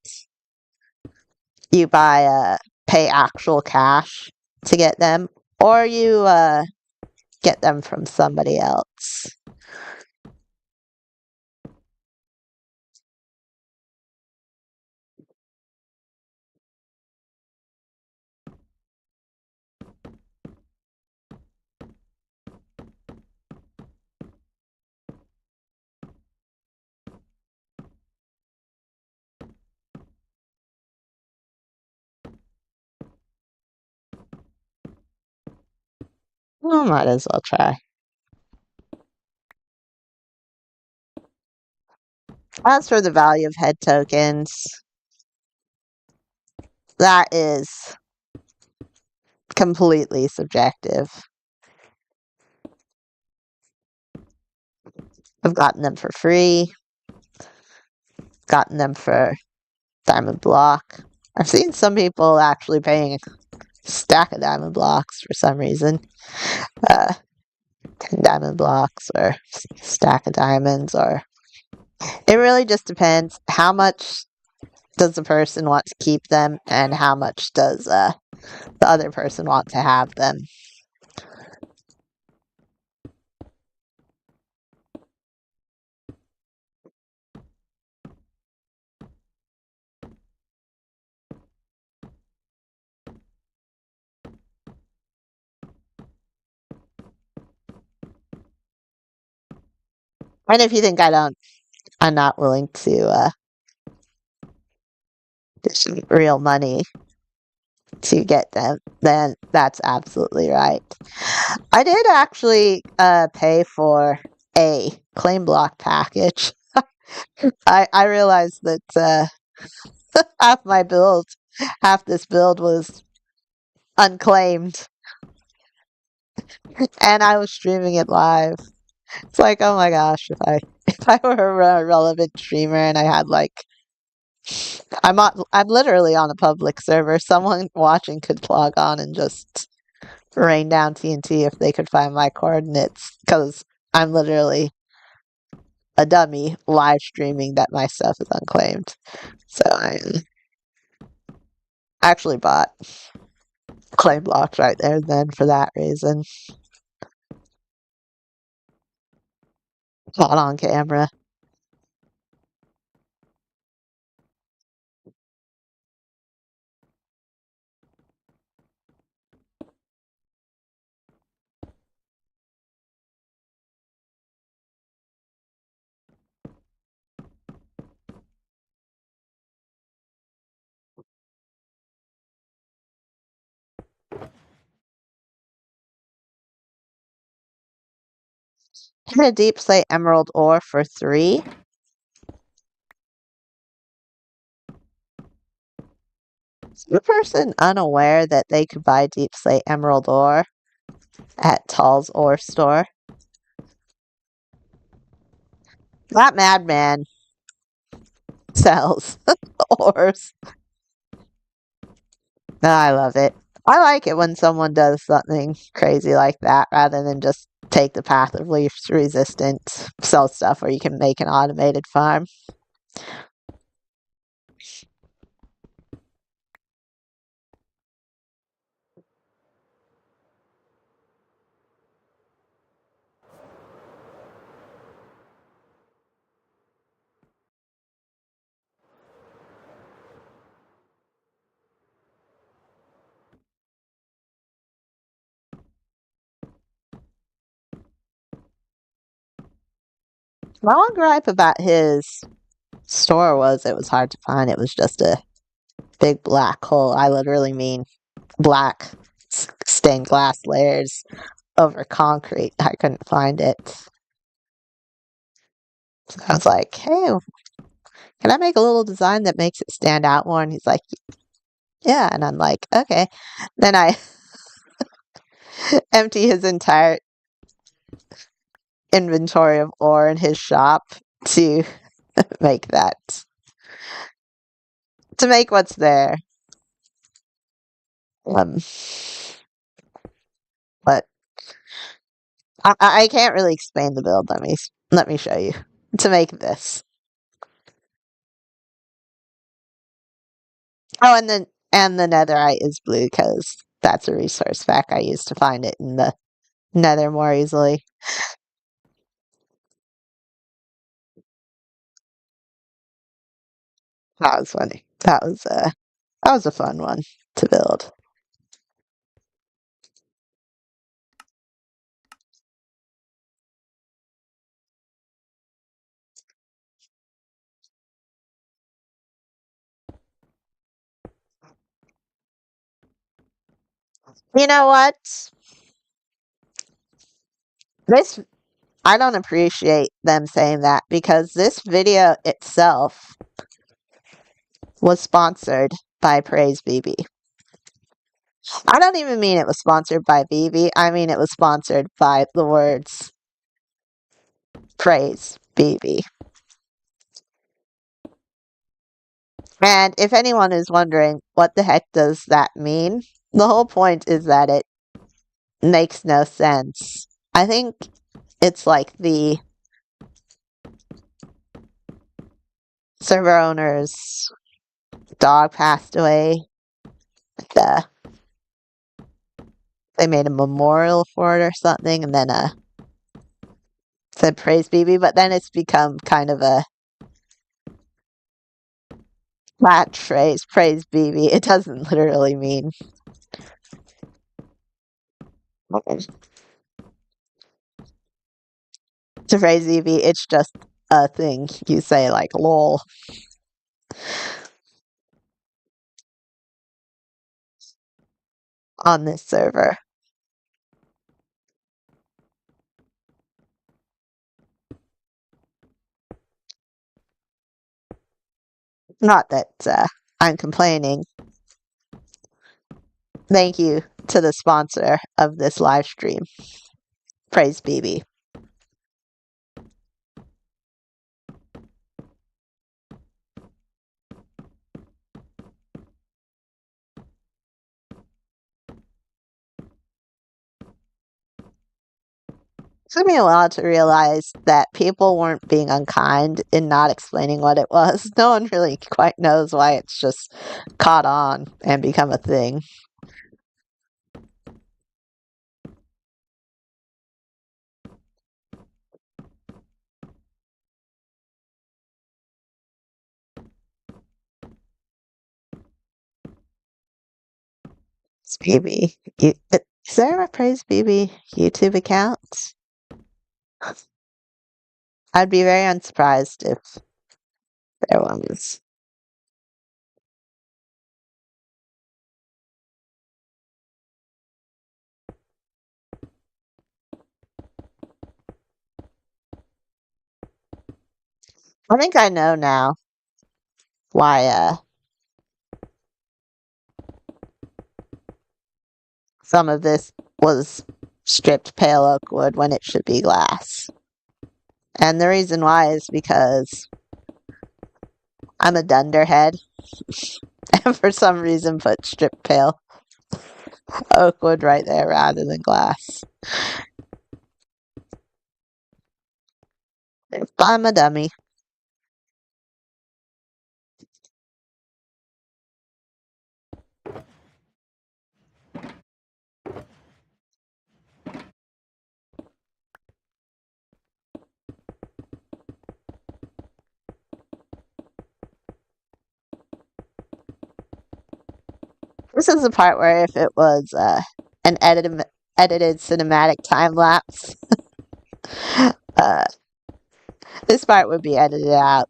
You pay actual cash to get them, or you get them from somebody else. Well, might as well try. As for the value of head tokens, that is completely subjective. I've gotten them for free, gotten them for diamond block. I've seen some people actually paying a stack of diamond blocks for some reason. 10 diamond blocks or stack of diamonds, or it really just depends how much does the person want to keep them and how much does the other person want to have them. And if you think I'm not willing to dish real money to get them, then that's absolutely right. I did actually pay for a claim block package. I realized that half my build, half this build was unclaimed, and I was streaming it live. It's like, oh my gosh, if I were a relevant streamer and I had like I'm literally on a public server. Someone watching could log on and just rain down TNT if they could find my coordinates, because I'm literally a dummy live streaming that my stuff is unclaimed. So I actually bought claim blocks right there then for that reason. Caught on camera. Hit a deep slate emerald ore for 3. Is the person unaware that they could buy deep slate emerald ore at Tall's ore store? That madman sells ores. I love it. I like it when someone does something crazy like that rather than just take the path of least resistance, sell stuff where you can make an automated farm. My one gripe about his store was it was hard to find. It was just a big black hole. I literally mean black stained glass layers over concrete. I couldn't find it. So I was like, hey, can I make a little design that makes it stand out more? And he's like, yeah. And I'm like, okay. Then I empty his entire inventory of ore in his shop to make to make what's there. Um, but I can't really explain the build. Let me show you to make this. Oh, and the netherite is blue because that's a resource pack I use to find it in the nether more easily. That was funny. That was a fun one to build. You know what? This, I don't appreciate them saying that because this video itself was sponsored by Praise BB. I don't even mean it was sponsored by BB. I mean it was sponsored by the words Praise BB. And if anyone is wondering what the heck does that mean, the whole point is that it makes no sense. I think it's like the server owner's dog passed away. They made a memorial for it or something, and then said Praise BB, but then it's become kind of a flat phrase, Praise BB. It doesn't literally mean to Praise BB. It's just a thing you say, like lol. On this server. Not that I'm complaining. Thank you to the sponsor of this live stream, Praise BB. It took me a while to realize that people weren't being unkind in not explaining what it was. No one really quite knows why it's just caught on and become a thing. It's BB. Is there a Praise BB YouTube account? I'd be very unsurprised if there was. I think I know now why some of this was stripped pale oak wood when it should be glass. And the reason why is because I'm a dunderhead and for some reason put stripped pale oak wood right there rather than glass. I'm a dummy. This is the part where if it was an edited cinematic time lapse, uh, this part would be edited out.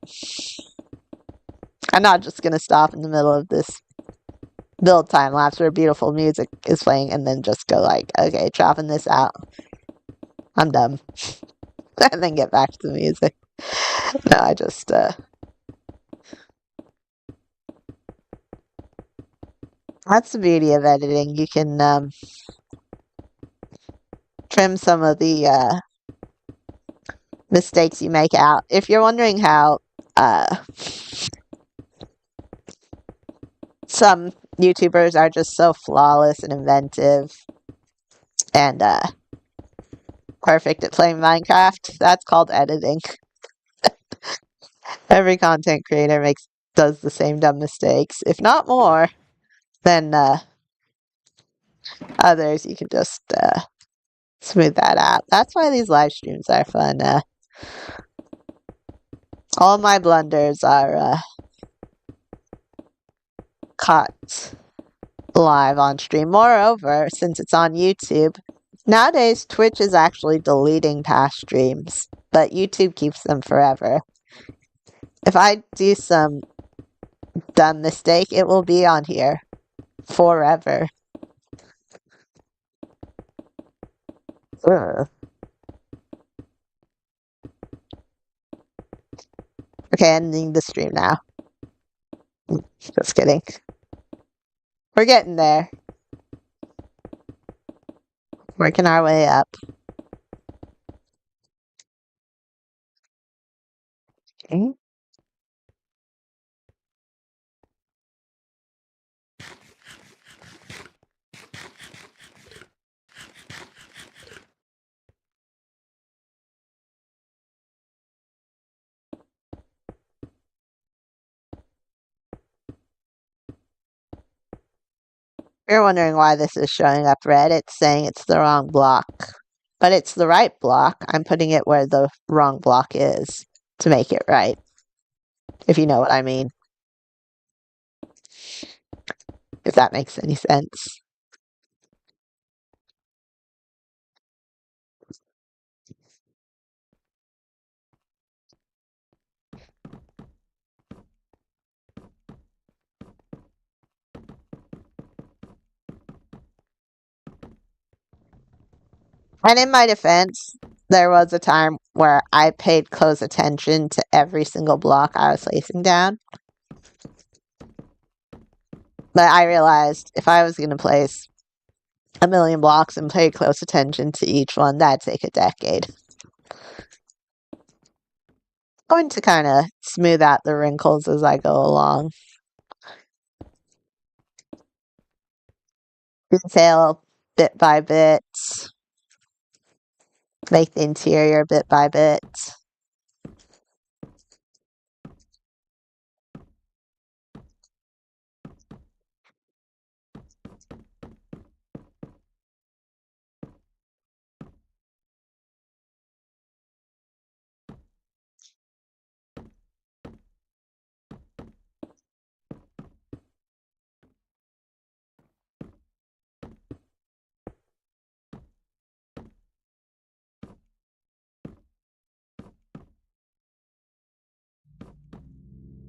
I'm not just gonna stop in the middle of this build time lapse where beautiful music is playing and then just go like, okay, chopping this out. I'm done. And then get back to the music. No, I just that's the beauty of editing. You can trim some of the mistakes you make out. If you're wondering how some YouTubers are just so flawless and inventive and perfect at playing Minecraft, that's called editing. Every content creator does the same dumb mistakes, if not more than others. You can just smooth that out. That's why these live streams are fun. All my blunders are caught live on stream. Moreover, since it's on YouTube, nowadays Twitch is actually deleting past streams, but YouTube keeps them forever. If I do some dumb mistake, it will be on here forever. Ugh. Okay, ending the stream now. Just kidding. We're getting there. Working our way up. Okay. If you're wondering why this is showing up red, it's saying it's the wrong block. But it's the right block. I'm putting it where the wrong block is to make it right. If you know what I mean. If that makes any sense. And in my defense, there was a time where I paid close attention to every single block I was placing down. But I realized if I was going to place a million blocks and pay close attention to each one, that'd take a decade. I'm going to kind of smooth out the wrinkles as I go along. Detail bit by bit. Make the interior bit by bit.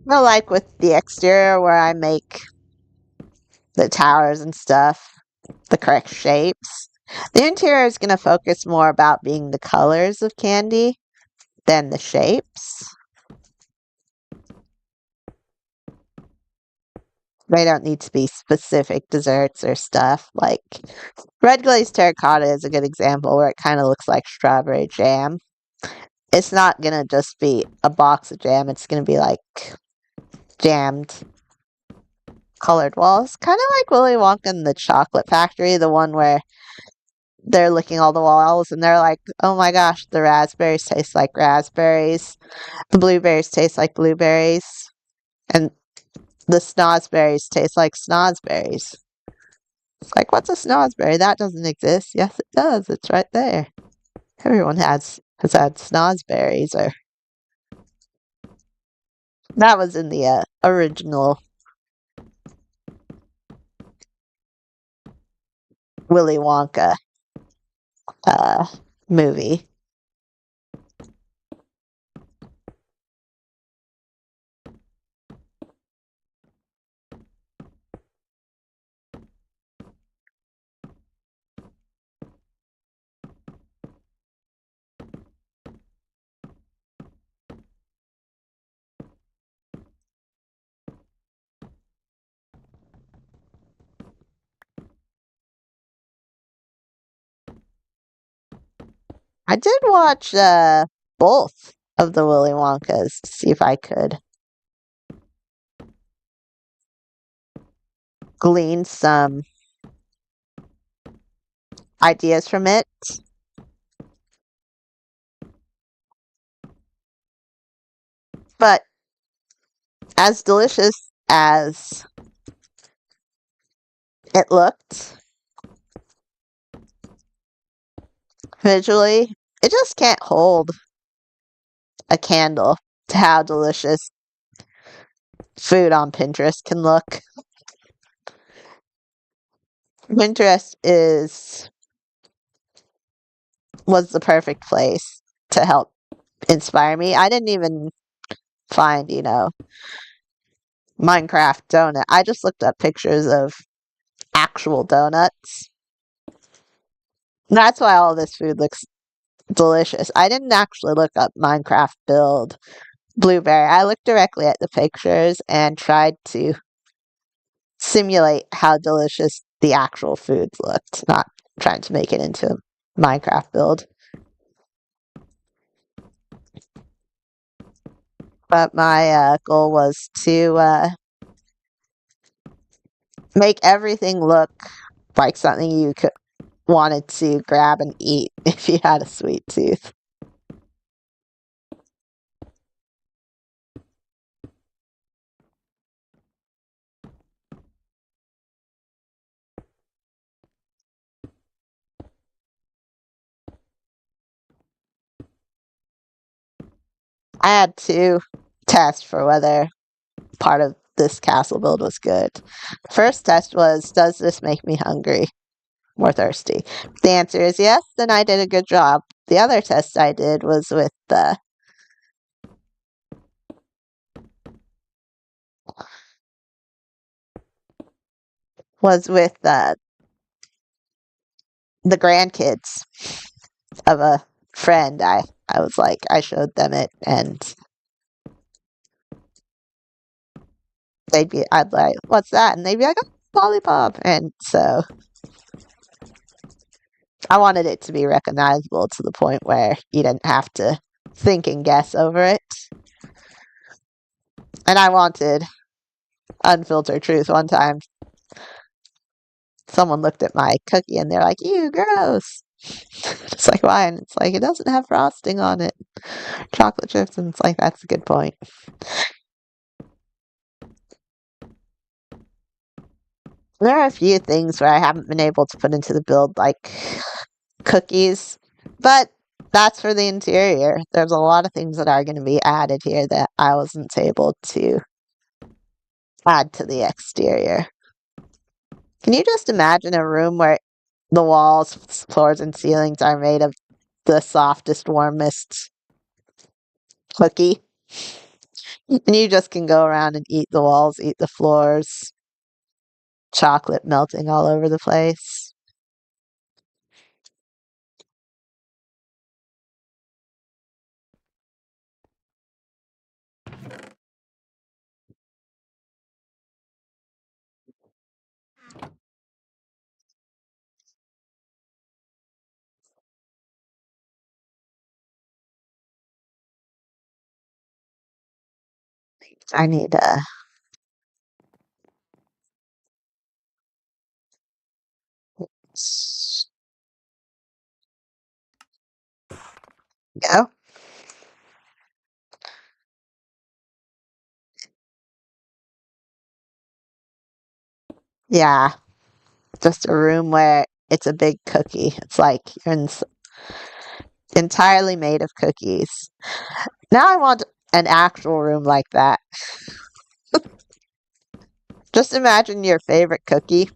Well, like with the exterior where I make the towers and stuff, the correct shapes. The interior is going to focus more about being the colors of candy than the shapes. They don't need to be specific desserts or stuff. Like red glazed terracotta is a good example where it kind of looks like strawberry jam. It's not going to just be a box of jam. It's going to be like jammed colored walls. Kind of like Willy Wonka and the Chocolate Factory, the one where they're licking all the walls and they're like, oh my gosh, the raspberries taste like raspberries. The blueberries taste like blueberries. And the snozberries taste like snozberries. It's like, what's a snozberry? That doesn't exist. Yes, it does. It's right there. Everyone has had snozberries. Or that was in the original Willy Wonka movie. I did watch both of the Willy Wonkas to see if I could glean some ideas from it. But as delicious as it looked visually, it just can't hold a candle to how delicious food on Pinterest can look. Pinterest was the perfect place to help inspire me. I didn't even find, Minecraft donut. I just looked up pictures of actual donuts. That's why all this food looks delicious. I didn't actually look up Minecraft build blueberry. I looked directly at the pictures and tried to simulate how delicious the actual foods looked, not trying to make it into a Minecraft build. But my goal was to make everything look like something you could wanted to grab and eat if you had a sweet tooth. I had to test for whether part of this castle build was good. The first test was, does this make me hungry or thirsty? If the answer is yes, then I did a good job. The other test I did was with the the grandkids of a friend. I was like, I showed them it, and I'd like, what's that? And they'd be like, oh, lollipop. And so I wanted it to be recognizable to the point where you didn't have to think and guess over it. And I wanted unfiltered truth. One time, someone looked at my cookie and they're like, ew, gross. It's like, why? And it's like, it doesn't have frosting on it. Chocolate chips. And it's like, that's a good point. There are a few things where I haven't been able to put into the build, like cookies, but that's for the interior. There's a lot of things that are going to be added here that I wasn't able to add to the exterior. Can you just imagine a room where the walls, floors, and ceilings are made of the softest, warmest cookie? And you just can go around and eat the walls, eat the floors, chocolate melting all over the place. I need to go. Yeah, just a room where it's a big cookie. It's like you're entirely made of cookies. Now I want an actual room like that. Just imagine your favorite cookie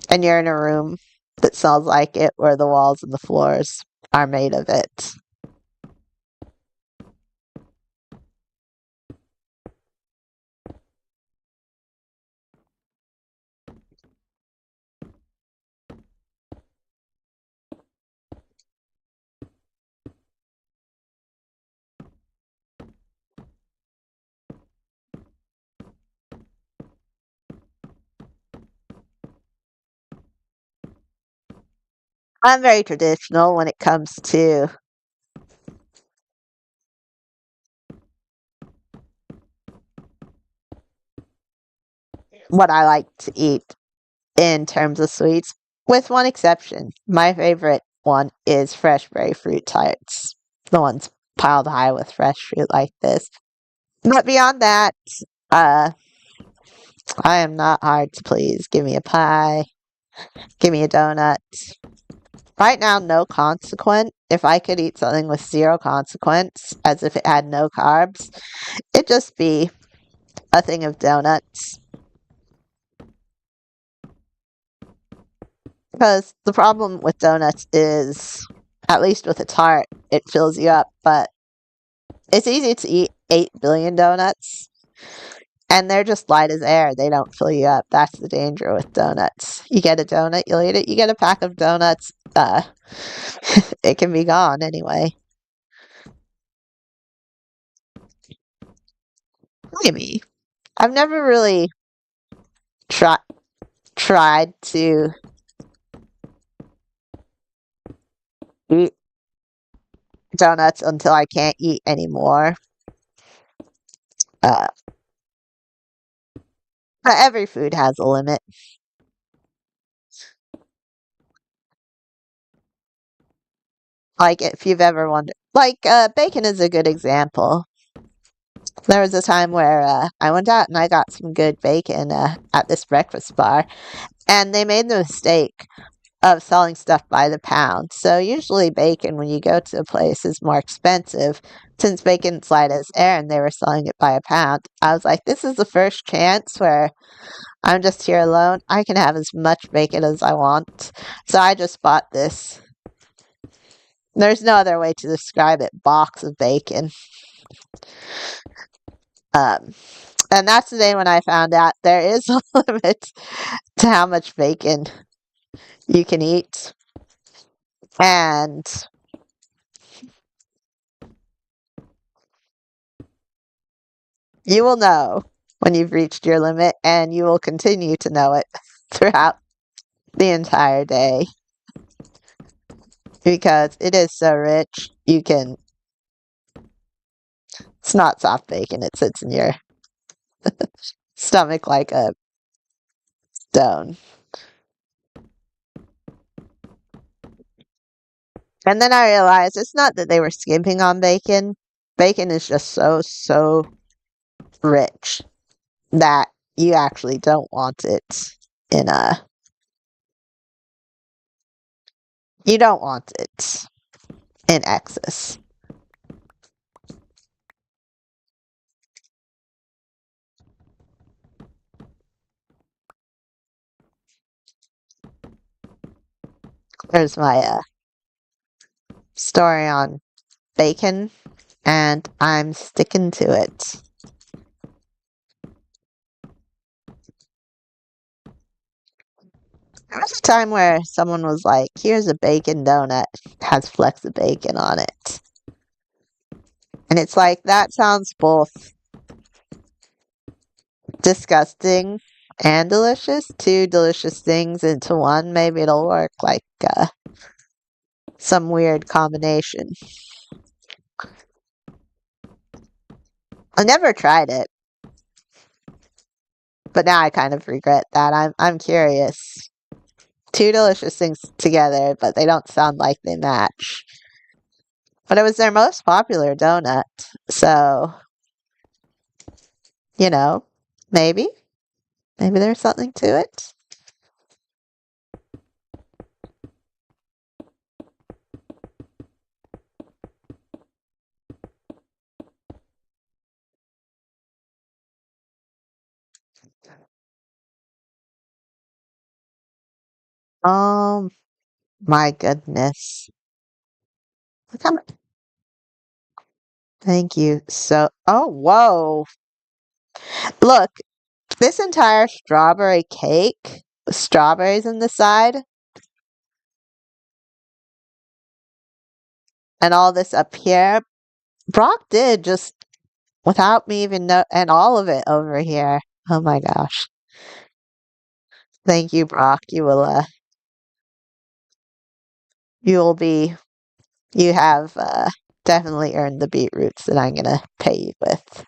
and you're in a room that smells like it where the walls and the floors are made of it. I'm very traditional when it comes to what I like to eat in terms of sweets, with one exception. My favorite one is fresh berry fruit tarts. The ones piled high with fresh fruit like this. But beyond that, uh, I am not hard to please. Give me a pie. Give me a donut. Right now, no consequence. If I could eat something with zero consequence, as if it had no carbs, it'd just be a thing of donuts. Because the problem with donuts is, at least with a tart, it fills you up, but it's easy to eat 8 billion donuts, and they're just light as air. They don't fill you up. That's the danger with donuts. You get a donut, you'll eat it. You get a pack of donuts, it can be gone anyway. Maybe. I've never really try tried to eat donuts until I can't eat anymore. Uh, but every food has a limit. Like if you've ever wondered, like bacon is a good example. There was a time where I went out and I got some good bacon at this breakfast bar, and they made the mistake of selling stuff by the pound. So usually bacon, when you go to a place, is more expensive. Since bacon's light as air and they were selling it by a pound, I was like, this is the first chance where I'm just here alone. I can have as much bacon as I want. So I just bought this. There's no other way to describe it, box of bacon. Um, and that's the day when I found out there is a limit to how much bacon you can eat. And you will know when you've reached your limit, and you will continue to know it throughout the entire day because it is so rich. It's not soft bacon, it sits in your stomach like a stone. And then I realized it's not that they were skimping on bacon. Bacon is just so rich that you actually don't want it in a you don't want it in excess. There's my story on bacon, and I'm sticking to it. There was a time where someone was like, here's a bacon donut, has flecks of bacon on it. And it's like, that sounds both disgusting and delicious. Two delicious things into one. Maybe it'll work like some weird combination. I never tried it, but now I kind of regret that. I'm curious. Two delicious things together, but they don't sound like they match. But it was their most popular donut, so you know, maybe there's something to it. Oh my goodness! Look how much. Thank you. So, oh whoa! Look, this entire strawberry cake with strawberries in the side, and all this up here. Brock did just without me even know, and all of it over here. Oh my gosh! Thank you, Brock. You will be. You have definitely earned the beetroots that I'm gonna pay you with.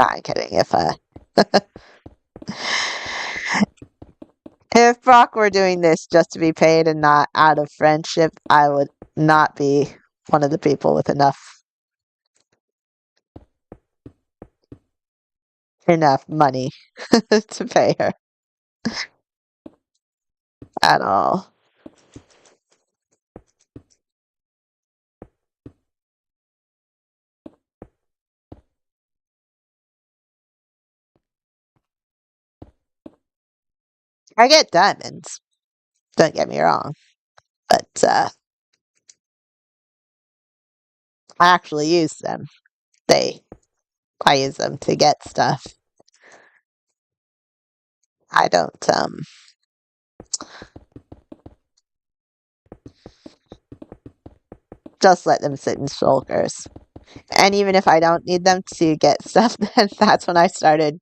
I'm kidding. If Brock were doing this just to be paid and not out of friendship, I would not be one of the people with enough money to pay her at all. I get diamonds, don't get me wrong, but I actually use them. They I use them to get stuff. I don't Just let them sit in shulkers. And even if I don't need them to get stuff, then that's when I started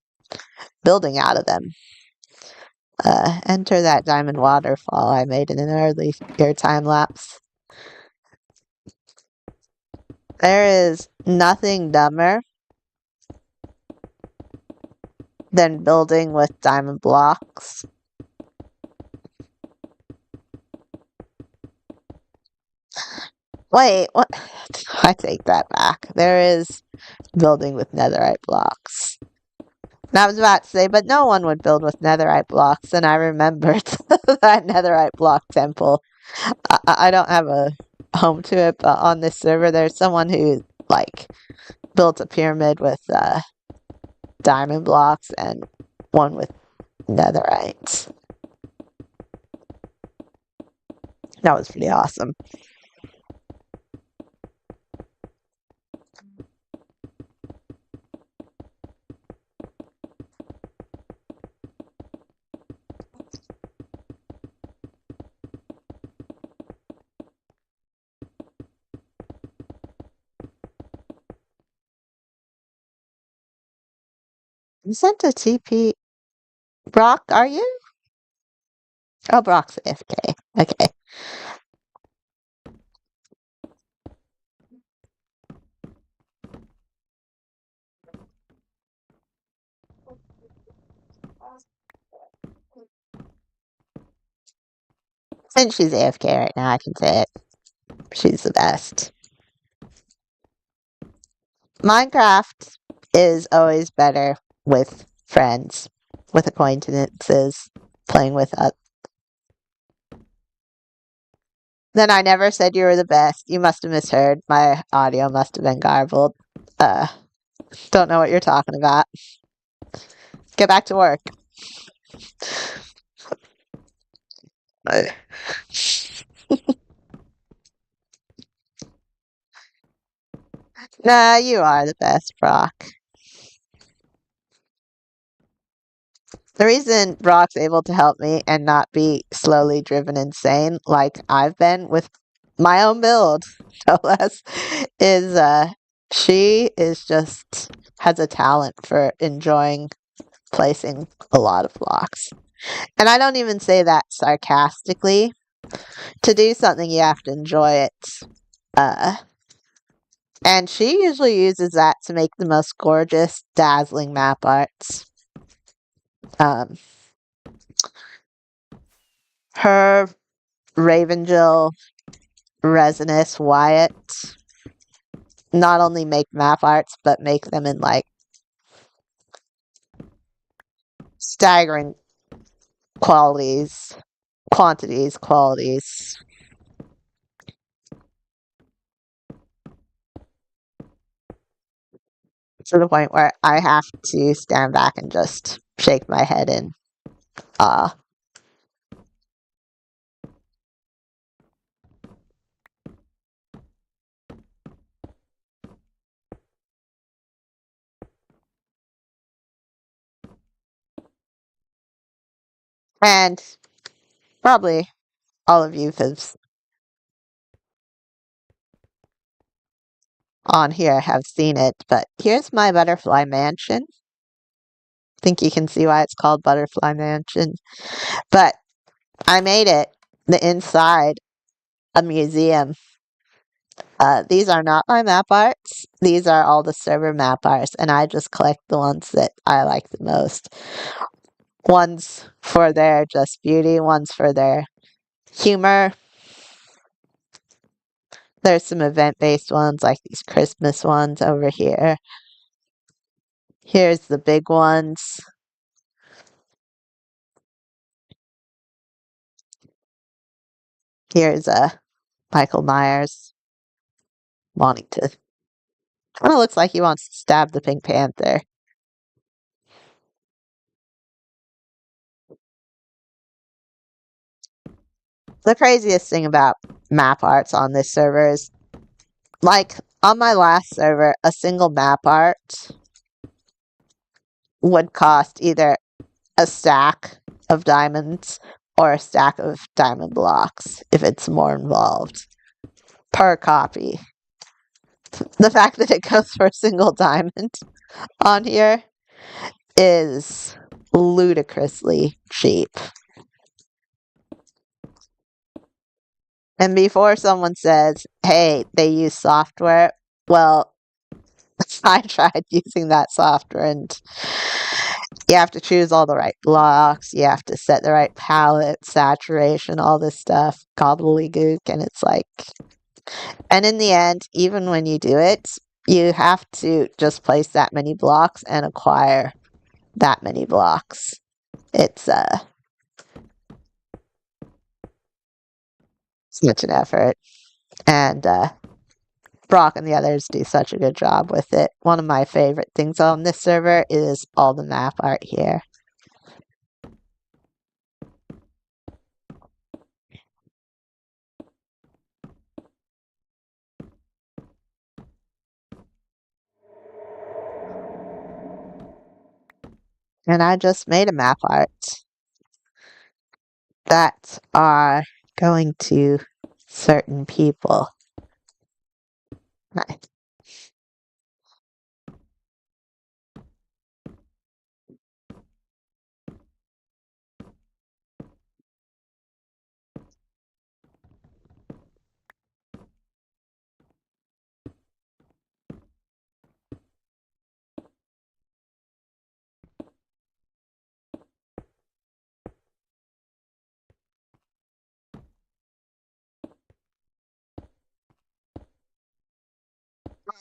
building out of them. Enter that diamond waterfall I made in an earlier time lapse. There is nothing dumber than building with diamond blocks. Wait, what? I take that back. There is building with netherite blocks. And I was about to say, but no one would build with netherite blocks, and I remembered that netherite block temple. I don't have a home to it, but on this server, there's someone who, like, built a pyramid with diamond blocks and one with netherite. That was pretty awesome. You sent a TP. Brock, are you? Oh, Brock's AFK. Okay. Since she's AFK right now, I can say it. She's the best. Minecraft is always better with friends, with acquaintances, playing with us. Then I never said you were the best. You must have misheard. My audio must have been garbled. Don't know what you're talking about. Get back to work. Nah, you are the best, Brock. The reason Brock's able to help me and not be slowly driven insane like I've been with my own build, no less, is she is just has a talent for enjoying placing a lot of blocks. And I don't even say that sarcastically. To do something, you have to enjoy it. And she usually uses that to make the most gorgeous, dazzling map arts. Her Ravenjill, Resinus, Wyatt not only make map arts, but make them in like staggering quantities. To the point where I have to stand back and just shake my head in awe. And probably all of you have on here have seen it, but here's my butterfly mansion. Think you can see why it's called Butterfly Mansion. But I made it, the inside, a museum. These are not my map arts. These are all the server map arts, and I just collect the ones that I like the most. One's for their just beauty, one's for their humor. There's some event-based ones, like these Christmas ones over here. Here's the big ones. Here's Michael Myers wanting to. Kind of looks like he wants to stab the Pink Panther. The craziest thing about map arts on this server is, like, on my last server, a single map art would cost either a stack of diamonds or a stack of diamond blocks if it's more involved per copy. The fact that it goes for a single diamond on here is ludicrously cheap. And before someone says, hey, they use software, well, I tried using that software and you have to choose all the right blocks, you have to set the right palette, saturation, all this stuff, gobbledygook, and it's like, and in the end, even when you do it, you have to just place that many blocks and acquire that many blocks. It's such an effort. And Brock and the others do such a good job with it. One of my favorite things on this server is all the map art here. And I just made a map art that are going to certain people. Nice.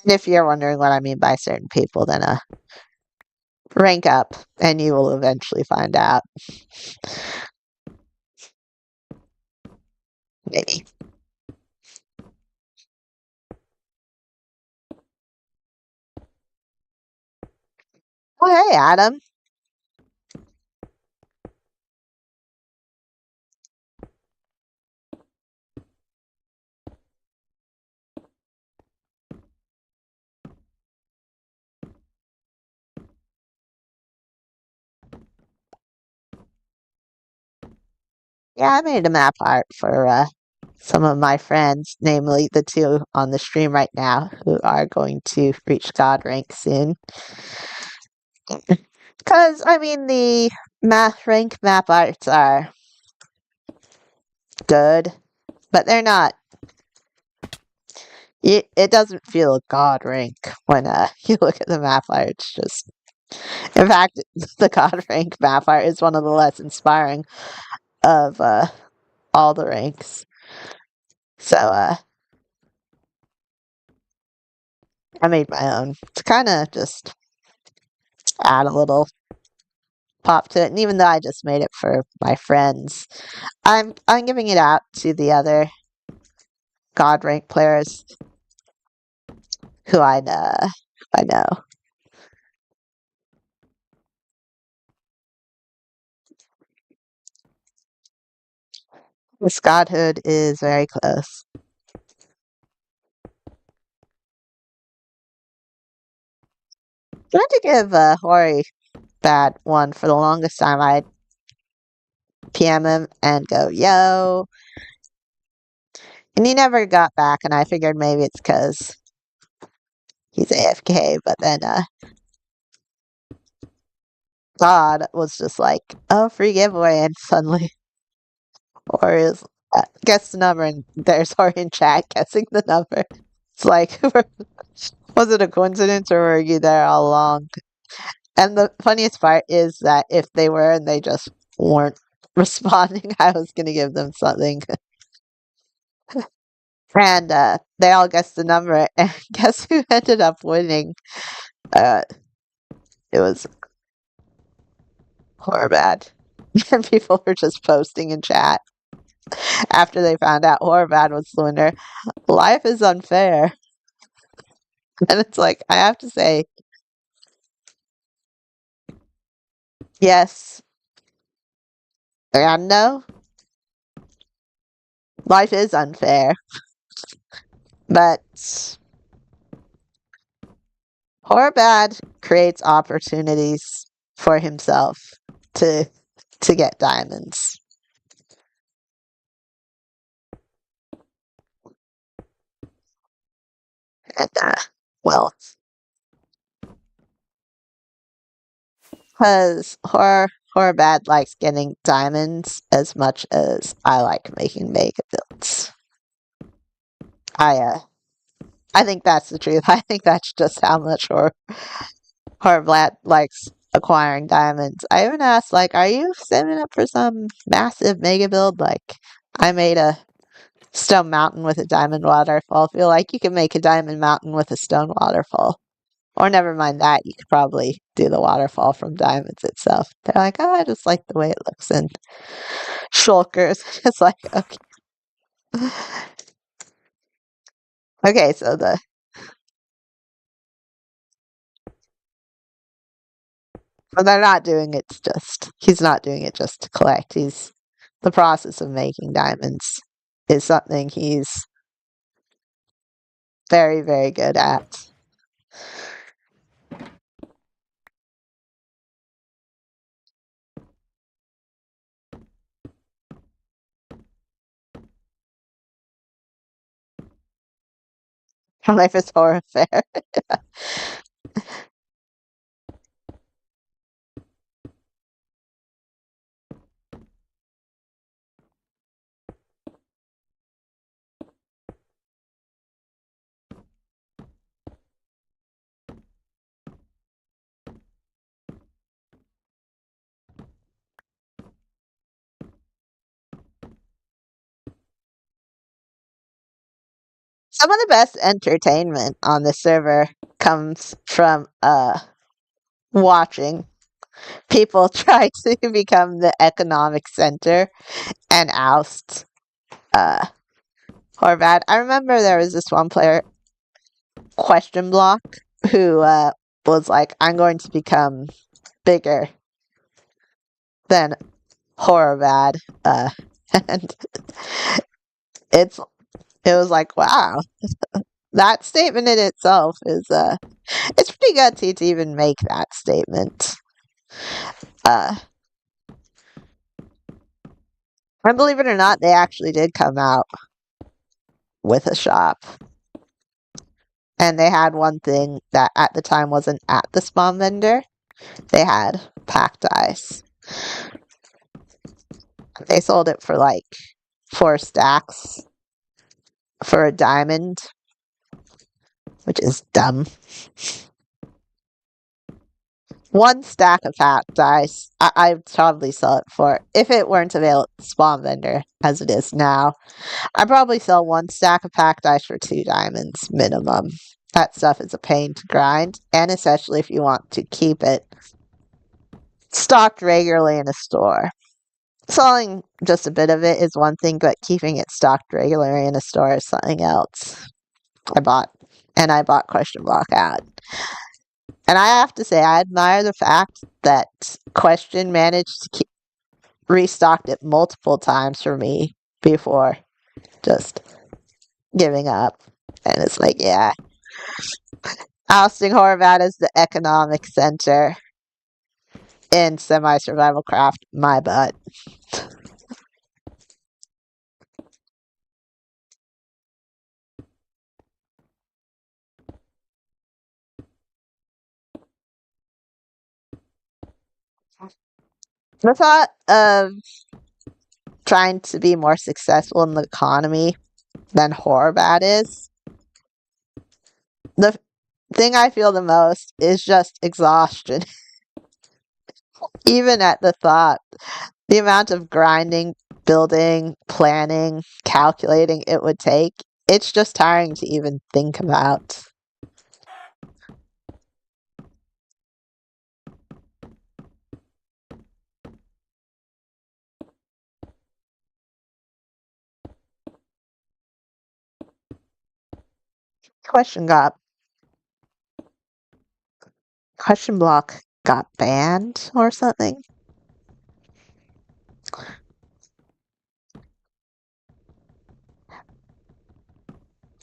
And if you're wondering what I mean by certain people, then rank up and you will eventually find out. Maybe. Oh, hey, Adam. Yeah, I made a map art for some of my friends, namely the two on the stream right now, who are going to reach God rank soon. Because, I mean, the math rank map arts are good, but they're not. It doesn't feel God rank when you look at the map art. It's just, in fact, the God rank map art is one of the less inspiring of all the ranks. So I made my own to kind of just add a little pop to it. And even though I just made it for my friends, I'm giving it out to the other God rank players who I know. This godhood is very close. I had to give Hori bad one for the longest time. I'd PM him and go, yo. And he never got back, and I figured maybe it's because he's AFK, but then God was just like, oh, free giveaway, and suddenly Hori is guess the number, and there's Hori in chat guessing the number. It's like, was it a coincidence or were you there all along? And the funniest part is that if they were and they just weren't responding, I was going to give them something. And they all guessed the number, and guess who ended up winning? It was Horbad. And people were just posting in chat after they found out Horbad was the winner. Life is unfair. And it's like, I have to say, yes and no. Life is unfair. But Horbad creates opportunities for himself to get diamonds. Well, because horror bad likes getting diamonds as much as I like making mega builds. I uh I think that's the truth. I think that's just how much horror bad likes acquiring diamonds. I even asked, like, are you saving up for some massive mega build? Like, I made a stone mountain with a diamond waterfall. I feel like you can make a diamond mountain with a stone waterfall. Or never mind that, you could probably do the waterfall from diamonds itself. They're like, oh, I just like the way it looks in shulkers. It's like, okay. Okay, so they're not doing it just, he's not doing it just to collect. The process of making diamonds is something he's very, very good at. Life is horror fair. Some of the best entertainment on the server comes from watching people try to become the economic center and oust uh Horvat. I remember there was this one player, Question Block, who was like, I'm going to become bigger than Horvat. And it's it was like, wow, that statement in itself is it's pretty good to even make that statement. Uh and believe it or not, they actually did come out with a shop. And they had one thing that at the time wasn't at the spawn vendor. They had packed ice. They sold it for like 4 stacks for a diamond, which is dumb. 1 stack of packed ice, I'd probably sell it for, if it weren't available at the spawn vendor as it is now, I'd probably sell 1 stack of packed ice for 2 diamonds minimum. That stuff is a pain to grind, and especially if you want to keep it stocked regularly in a store. Selling just a bit of it is one thing, but keeping it stocked regularly in a store is something else. I bought Question Block out. And I have to say, I admire the fact that Question managed to restocked it multiple times for me before just giving up. And it's like, yeah, ousting Horvat as the economic center in semi-survival craft, my butt. The thought of trying to be more successful in the economy than Horvat is, the thing I feel the most is just exhaustion. Even at the thought, the amount of grinding, building, planning, calculating it would take, it's just tiring to even think about. Question got Question block got banned or something.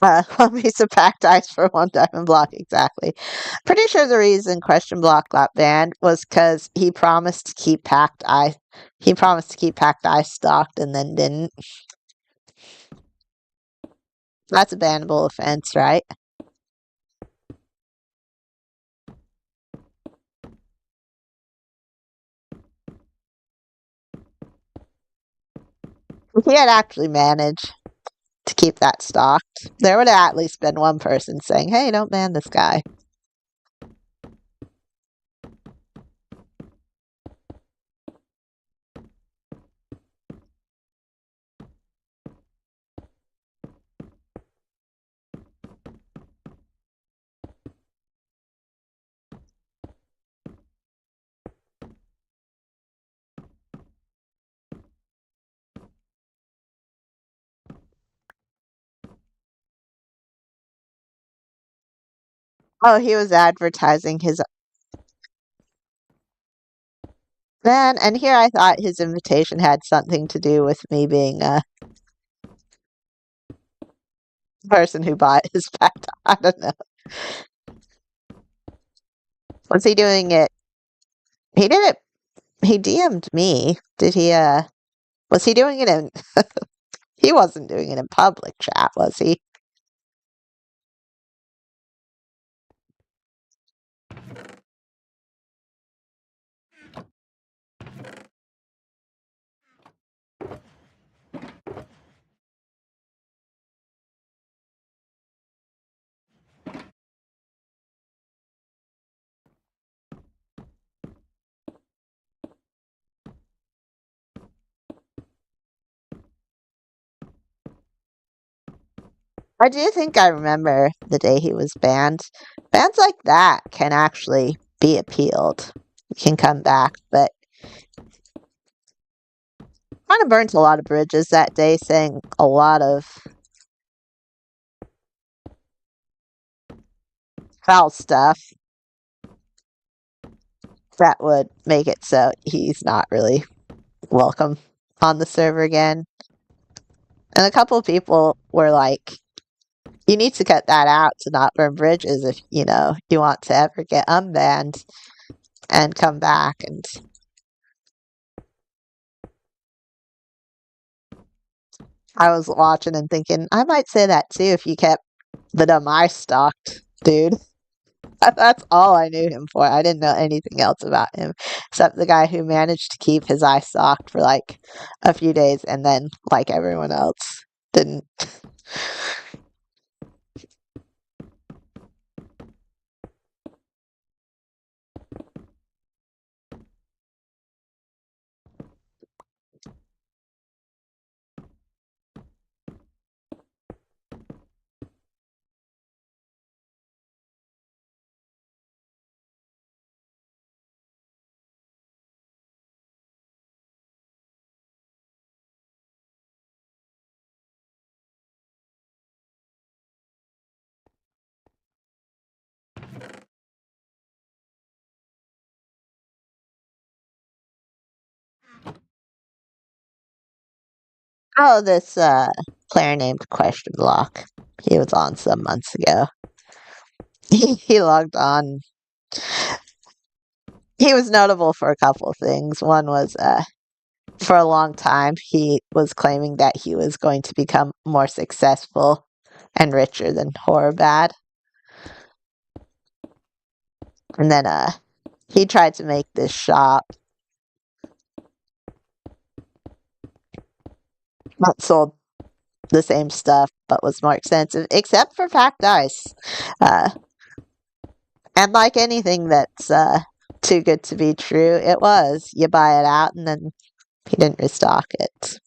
One piece of packed ice for 1 diamond block, exactly. Pretty sure the reason Question block got banned was because he promised to keep packed ice. He promised to keep packed ice stocked and then didn't. That's a bannable offense, right? If he had actually managed to keep that stocked, there would have at least been one person saying, hey, don't ban this guy. Oh, he was advertising his man, and here I thought his invitation had something to do with me being a person who bought his back. I don't know. Was he doing it? He did it. He DM'd me. Did he? Was he doing it in? He wasn't doing it in public chat, was he? I do think I remember the day he was banned. Bans like that can actually be appealed. You can come back, but kind of burnt a lot of bridges that day, saying a lot of foul stuff that would make it so he's not really welcome on the server again. And a couple of people were like, you need to cut that out to not burn bridges if, you want to ever get unbanned and come back. And I was watching and thinking, I might say that too if you kept the dumb eye stocked, dude. That's all I knew him for. I didn't know anything else about him except the guy who managed to keep his eye socked for like a few days and then, like everyone else, didn't. Oh, this player named Question Block. He was on some months ago. He logged on. He was notable for a couple of things. One was for a long time he was claiming that he was going to become more successful and richer than Horror-Bad. And then he tried to make this shop that sold the same stuff but was more expensive, except for packed ice. And like anything that's too good to be true, it was. You buy it out and then he didn't restock it.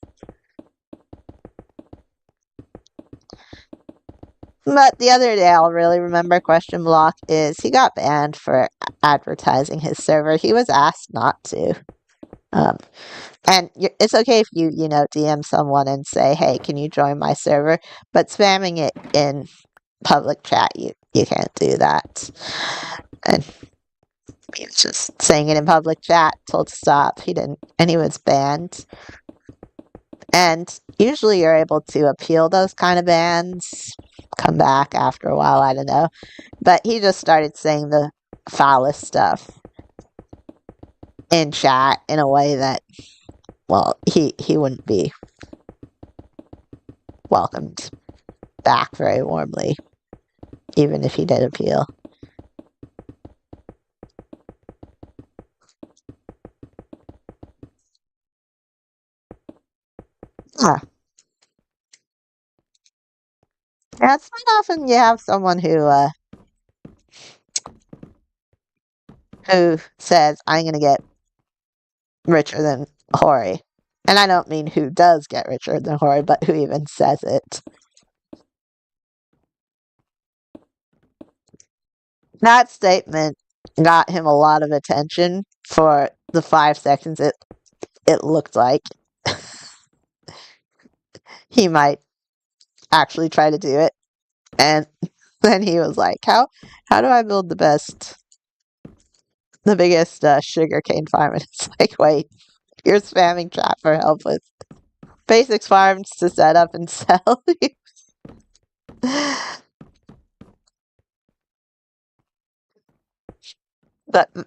But the other day I'll really remember Question Block is he got banned for advertising his server. He was asked not to. And it's okay if you DM someone and say, hey, can you join my server? But spamming it in public chat, you can't do that. And he was just saying it in public chat, told to stop. He didn't, and he was banned. And usually you're able to appeal those kind of bans, come back after a while, I don't know. But he just started saying the foulest stuff in chat in a way that, well, he wouldn't be welcomed back very warmly, even if he did appeal. Yeah. Yeah, it's not often you have someone who says, "I'm gonna get richer than Hori." And I don't mean who does get richer than Hori, but who even says it. That statement got him a lot of attention for the 5 seconds it looked like he might actually try to do it. And then he was like, how do I build the biggest sugarcane farm?" And it's like, wait, you're spamming chat for help with basics farms to set up and sell.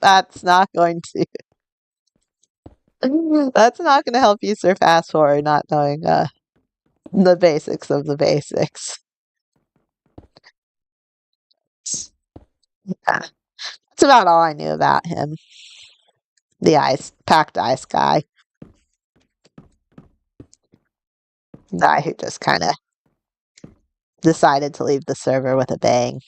That's not going to that's not going to help you surpass horror, not knowing the basics of the basics. Yeah, that's about all I knew about him. The packed ice guy who just kind of decided to leave the server with a bang.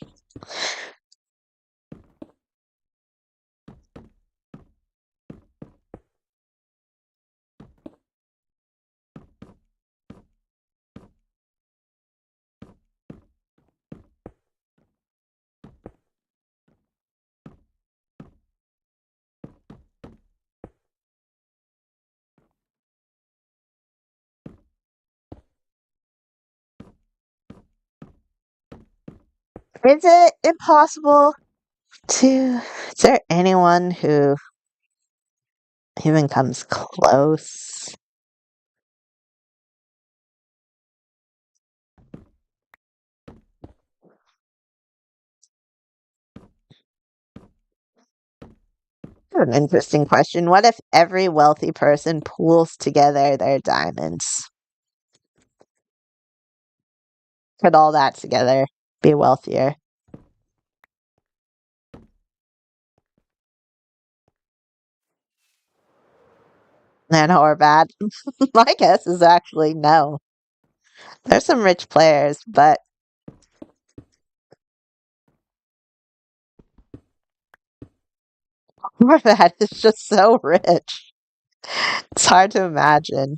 Is it impossible to? Is there anyone who even comes close? An interesting question. What if every wealthy person pools together their diamonds? Put all that together, be wealthier. And or bad? My guess is actually no. There's some rich players, but Horvat is just so rich. It's hard to imagine.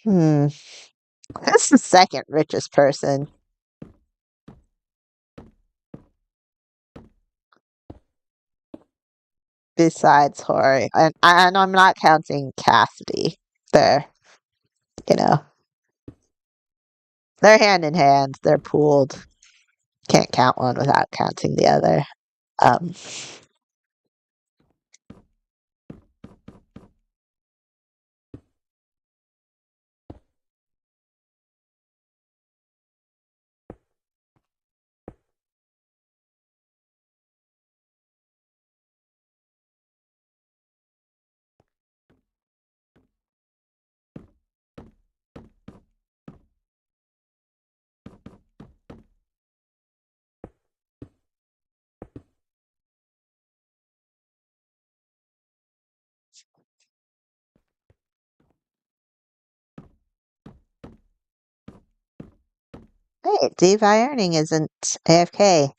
Hmm. That's the second richest person besides Hori. And I'm not counting Cassidy. They're, you know, they're hand in hand. They're pooled. Can't count one without counting the other. Um, Wait, Dave Ironing isn't AFK.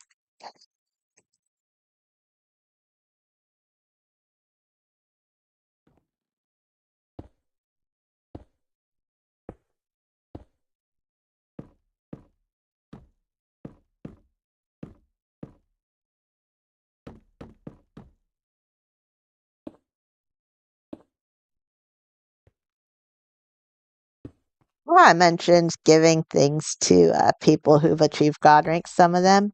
Well, I mentioned giving things to people who've achieved God rank, some of them.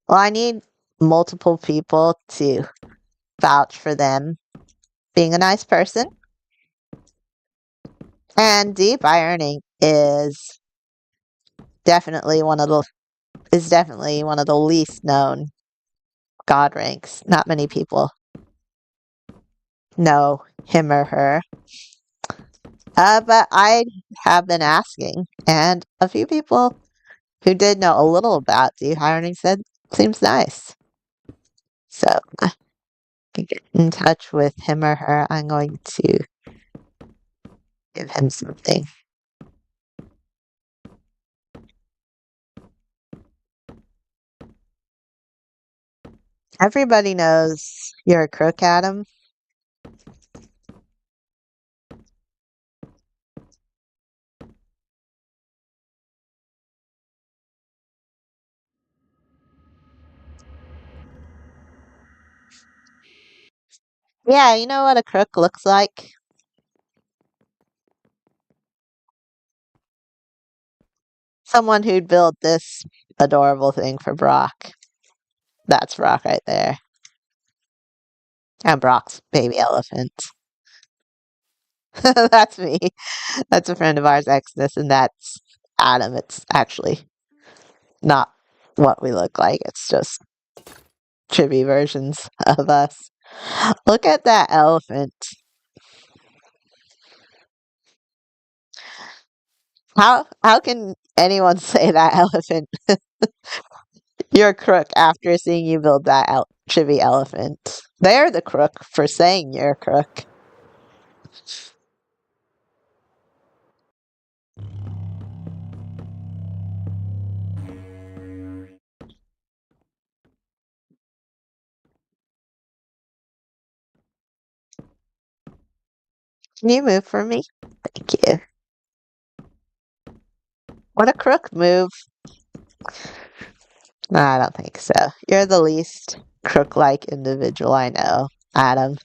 Well, I need multiple people to vouch for them being a nice person. And deep ironing definitely one of the is definitely one of the least known God ranks. Not many people know him or her. But I have been asking, and a few people who did know a little about dehiring said seems nice. So I can get in touch with him or her. I'm going to give him something. Everybody knows you're a crook, Adam. Yeah, you know what a crook looks like? Someone who'd build this adorable thing for Brock. That's Brock right there. And Brock's baby elephant. That's me. That's a friend of ours, Exodus, and that's Adam. It's actually not what we look like. It's just chibi versions of us. Look at that elephant. How can anyone say that elephant? You're a crook after seeing you build that chibi elephant. They're the crook for saying you're a crook. Can you move for me? Thank you. What a crook move. No, I don't think so. You're the least crook-like individual I know, Adam.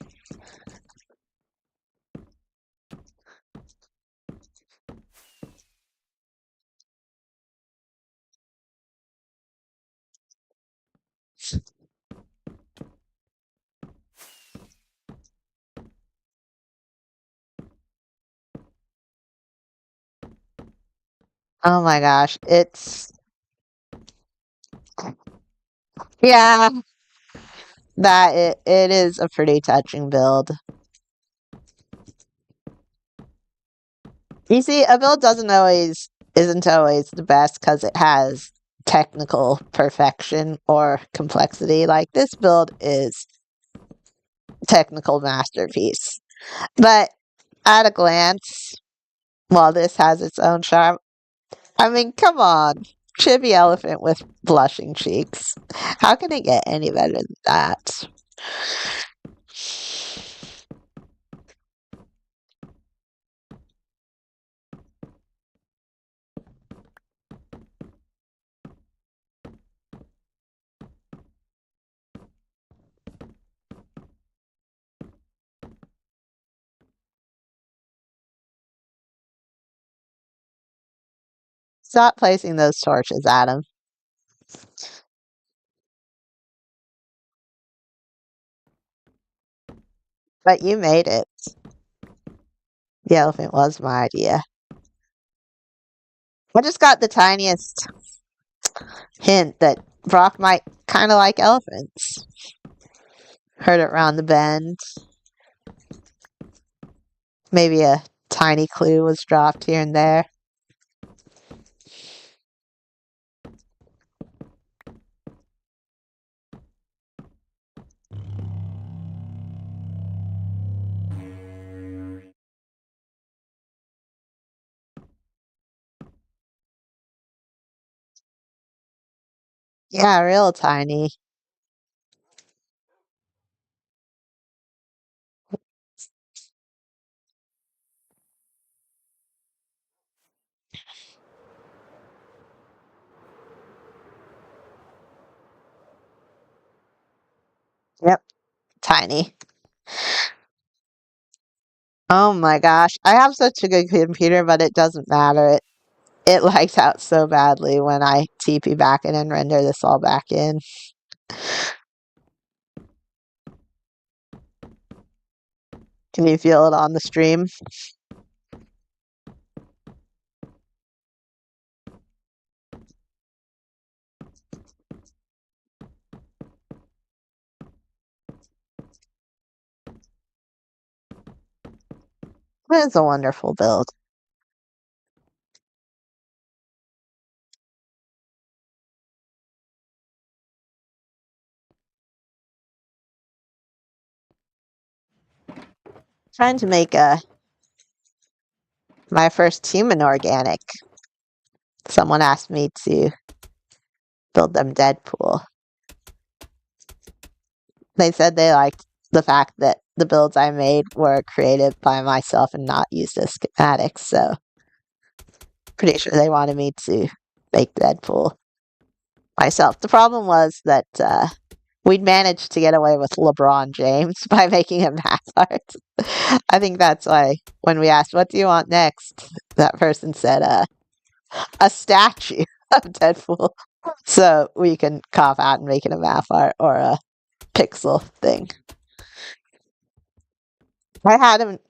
Oh my gosh, yeah, it is a pretty touching build. You see, a build isn't always the best because it has technical perfection or complexity. Like this build is technical masterpiece. But at a glance, while this has its own charm, I mean, come on. Chibi elephant with blushing cheeks. How can it get any better than that? Stop placing those torches, Adam. But you made it. The elephant was my idea. I just got the tiniest hint that Brock might kind of like elephants. Heard it round the bend. Maybe a tiny clue was dropped here and there. Yeah, real tiny. Yep, tiny. Oh my gosh. I have such a good computer, but it doesn't matter. It lags out so badly when I TP back in and render this all back in. Can you feel it on the stream? It was a wonderful build. Trying to make my first human organic. Someone asked me to build them Deadpool. They said they liked the fact that the builds I made were created by myself and not used as schematics, so pretty sure they wanted me to make Deadpool myself. The problem was that we'd managed to get away with LeBron James by making him math art. I think that's why when we asked, what do you want next? That person said, a statue of Deadpool. So we can cop out and make it a math art or a pixel thing. I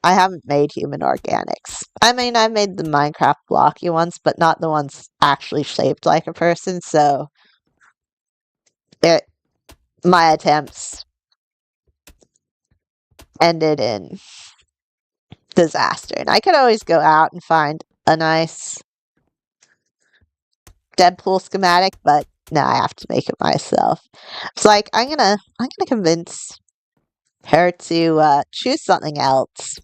haven't made human organics. I mean, I made the Minecraft blocky ones, but not the ones actually shaped like a person, so it my attempts ended in disaster. And I could always go out and find a nice Deadpool schematic, but no, I have to make it myself. It's like I'm gonna convince her to choose something else.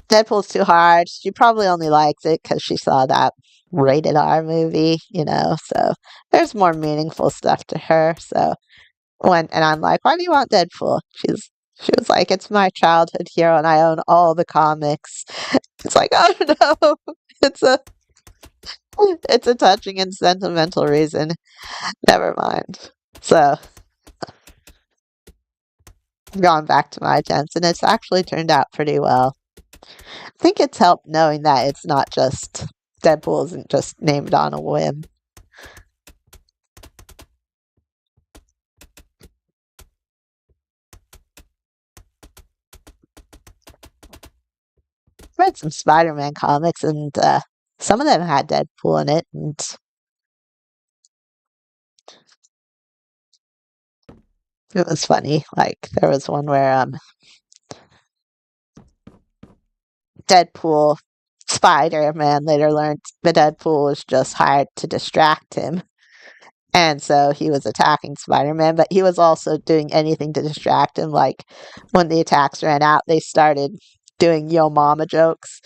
Deadpool's too hard. She probably only likes it because she saw that rated R movie, so there's more meaningful stuff to her. So and I'm like, why do you want Deadpool? She was like, it's my childhood hero and I own all the comics. It's like, oh no, it's a it's a touching and sentimental reason. Never mind. So I've gone back to my attempts and it's actually turned out pretty well. I think it's helped knowing that it's not just Deadpool isn't just named on a whim. Read some Spider-Man comics and some of them had Deadpool in it and it was funny. Like there was one where Deadpool Spider-Man later learned that Deadpool was just hired to distract him. And so he was attacking Spider-Man, but he was also doing anything to distract him. Like when the attacks ran out, they started doing yo mama jokes.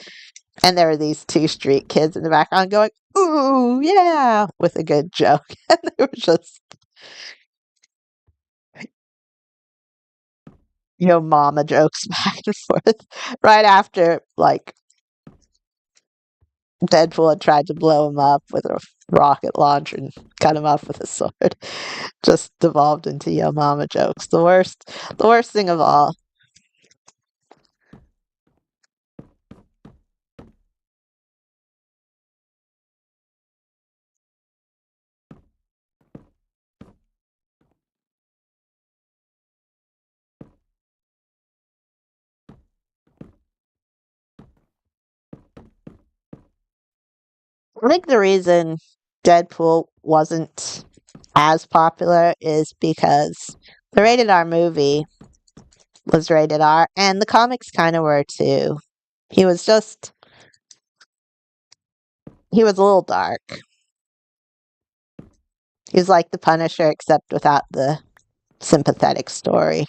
And there were these two street kids in the background going, ooh, yeah, with a good joke. And they were just yo mama jokes back and forth. Right after, like, Deadpool had tried to blow him up with a rocket launcher and cut him off with a sword. Just devolved into yo mama jokes. The worst thing of all. I think the reason Deadpool wasn't as popular is because the rated R movie was rated R, and the comics kind of were too. He was just, he was a little dark. He was like the Punisher, except without the sympathetic story.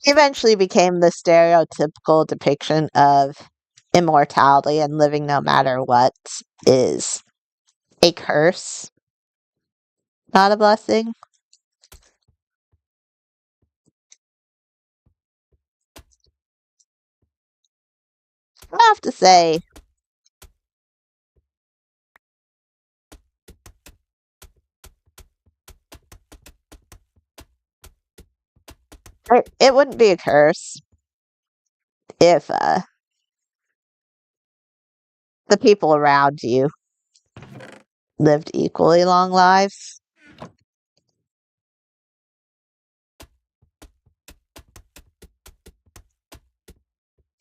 He eventually became the stereotypical depiction of immortality and living no matter what is a curse, not a blessing. I have to say, It wouldn't be a curse if the people around you lived equally long lives.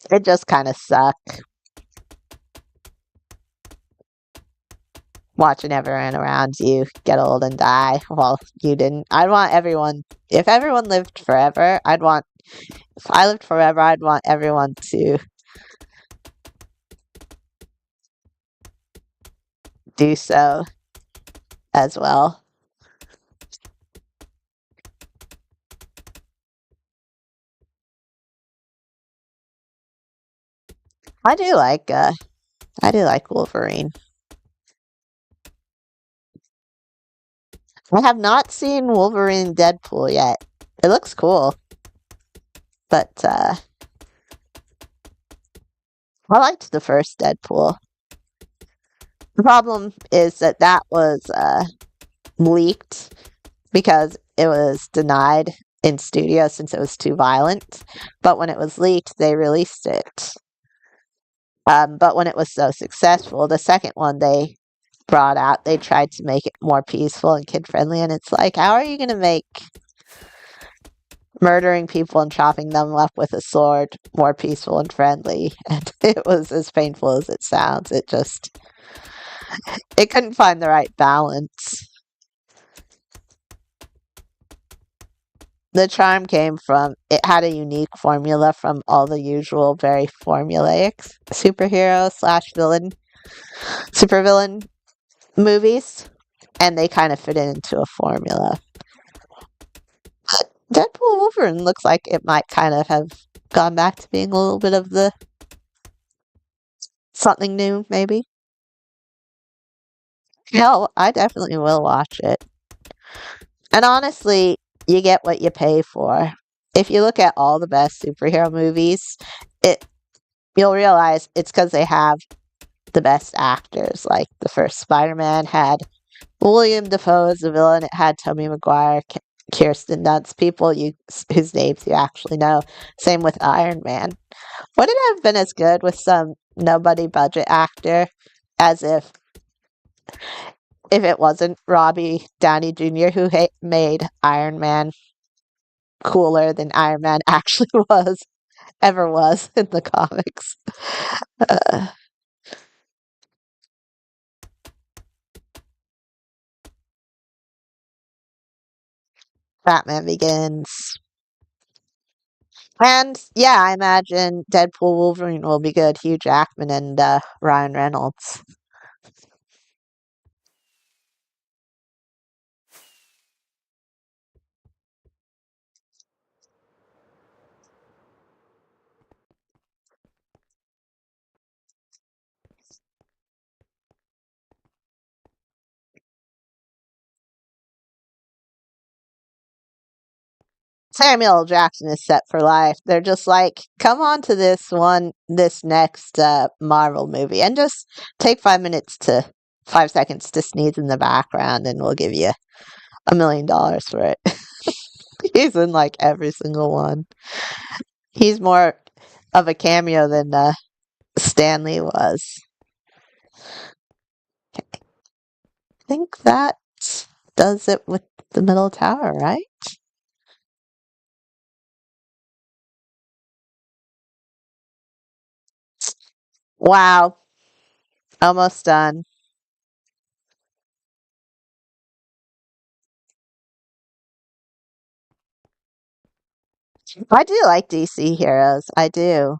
It just kind of suck watching everyone around you get old and die while you didn't. I'd want everyone, if everyone lived forever, if I lived forever, I'd want everyone to do so as well. I do like, uh, I do like Wolverine. I have not seen Wolverine Deadpool yet. It looks cool, but I liked the first Deadpool. The problem is that that was leaked because it was denied in studio since it was too violent. But when it was leaked, they released it. But when it was so successful, the second one they brought out, they tried to make it more peaceful and kid friendly. And it's like, how are you going to make murdering people and chopping them up with a sword more peaceful and friendly? And it was as painful as it sounds. It couldn't find the right balance. The charm came from it had a unique formula from all the usual very formulaic superhero slash villain supervillain movies, and they kind of fit into a formula. Deadpool Wolverine looks like it might kind of have gone back to being a little bit of the something new, maybe. Hell, I definitely will watch it. And honestly, you get what you pay for. If you look at all the best superhero movies, it you'll realize it's because they have the best actors. Like the first Spider-Man had William Dafoe as the villain. It had Tobey Maguire, Kirsten Dunst, people whose names you actually know. Same with Iron Man. Would it have been as good with some nobody budget actor as if it wasn't Robbie Downey Jr. who made Iron Man cooler than Iron Man actually ever was in the comics? Uh, Batman Begins. And yeah, I imagine Deadpool Wolverine will be good. Hugh Jackman and Ryan Reynolds. Samuel L. Jackson is set for life. They're just like, come on to this next Marvel movie, and just take 5 seconds to sneeze in the background, and we'll give you $1 million for it. He's in like every single one. He's more of a cameo than Stanley was. I think that does it with the middle tower, right? Wow, almost done. I do like DC heroes. I do.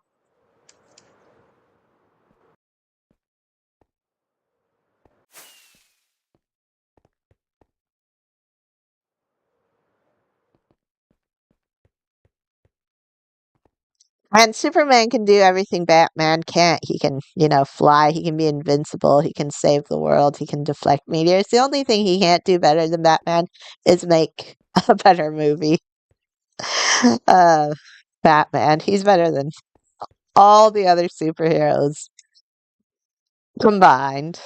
And Superman can do everything Batman can't. He can, fly. He can be invincible. He can save the world. He can deflect meteors. The only thing he can't do better than Batman is make a better movie. Uh, Batman. He's better than all the other superheroes combined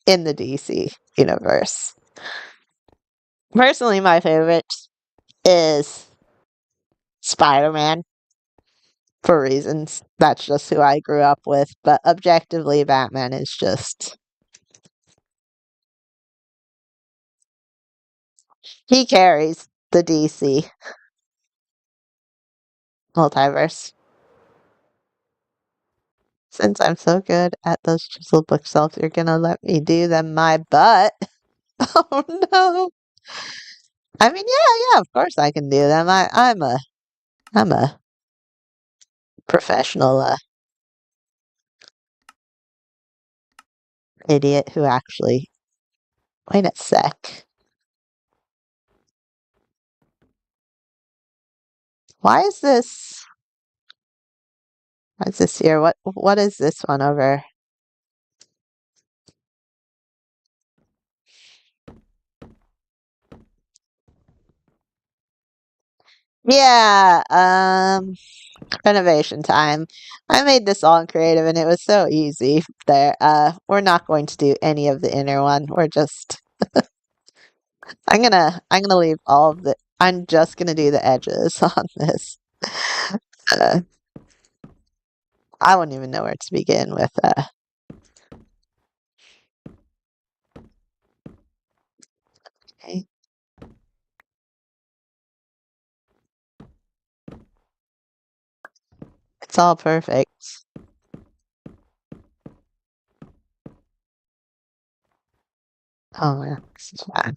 in the DC universe. Personally, my favorite is Spider-Man for reasons. That's just who I grew up with. But objectively, Batman is just. He carries the DC multiverse. Since I'm so good at those chiseled bookshelves, you're gonna let me do them my butt. Oh no. I mean, yeah, of course I can do them. I'm a professional idiot who actually. Wait a sec. Why is this? Why is this here? What is this one over? Yeah, renovation time. I made this all in creative and it was so easy there. We're not going to do any of the inner one. We're just I'm gonna leave all of the I'm just gonna do the edges on this. Uh, I wouldn't even know where to begin with okay. It's all perfect. Oh yeah, this is fine.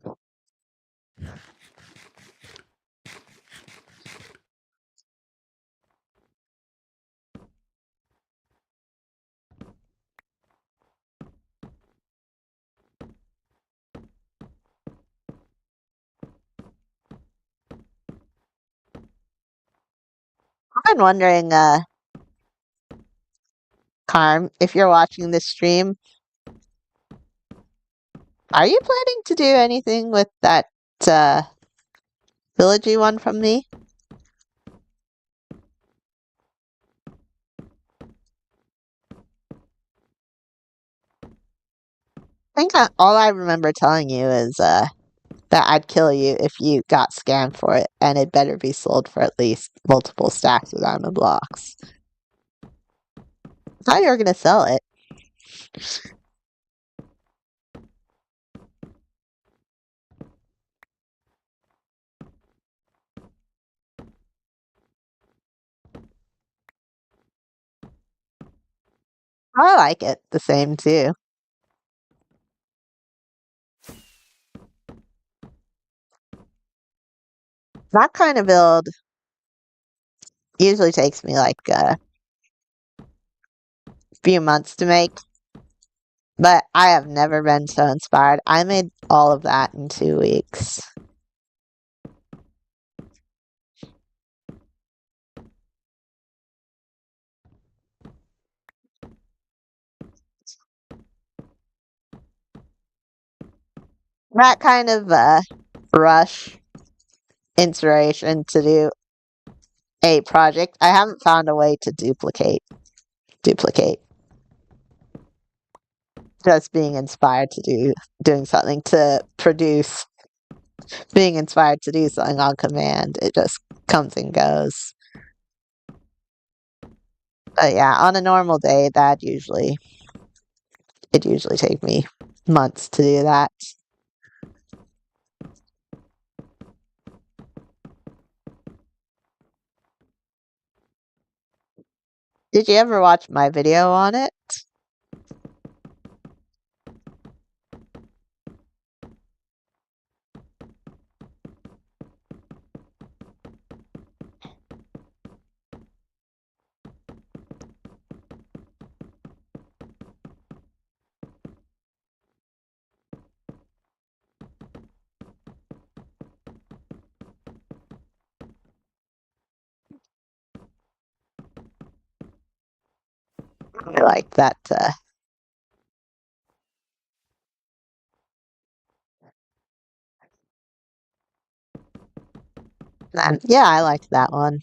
I've been wondering, Carm, if you're watching this stream, are you planning to do anything with that uh villagey one from me? All I remember telling you is that I'd kill you if you got scammed for it, and it better be sold for at least multiple stacks of diamond blocks. I thought you were gonna sell it. I like it the same too. That kind of build usually takes me like a few months to make, but I have never been so inspired. I made all of that in 2 weeks. That kind of rush inspiration to do a project. I haven't found a way to duplicate. Just being inspired to doing something to produce, being inspired to do something on command. It just comes and goes. But yeah, on a normal day, it usually take me months to do that. Did you ever watch my video on it? I like that. Yeah, I liked that one.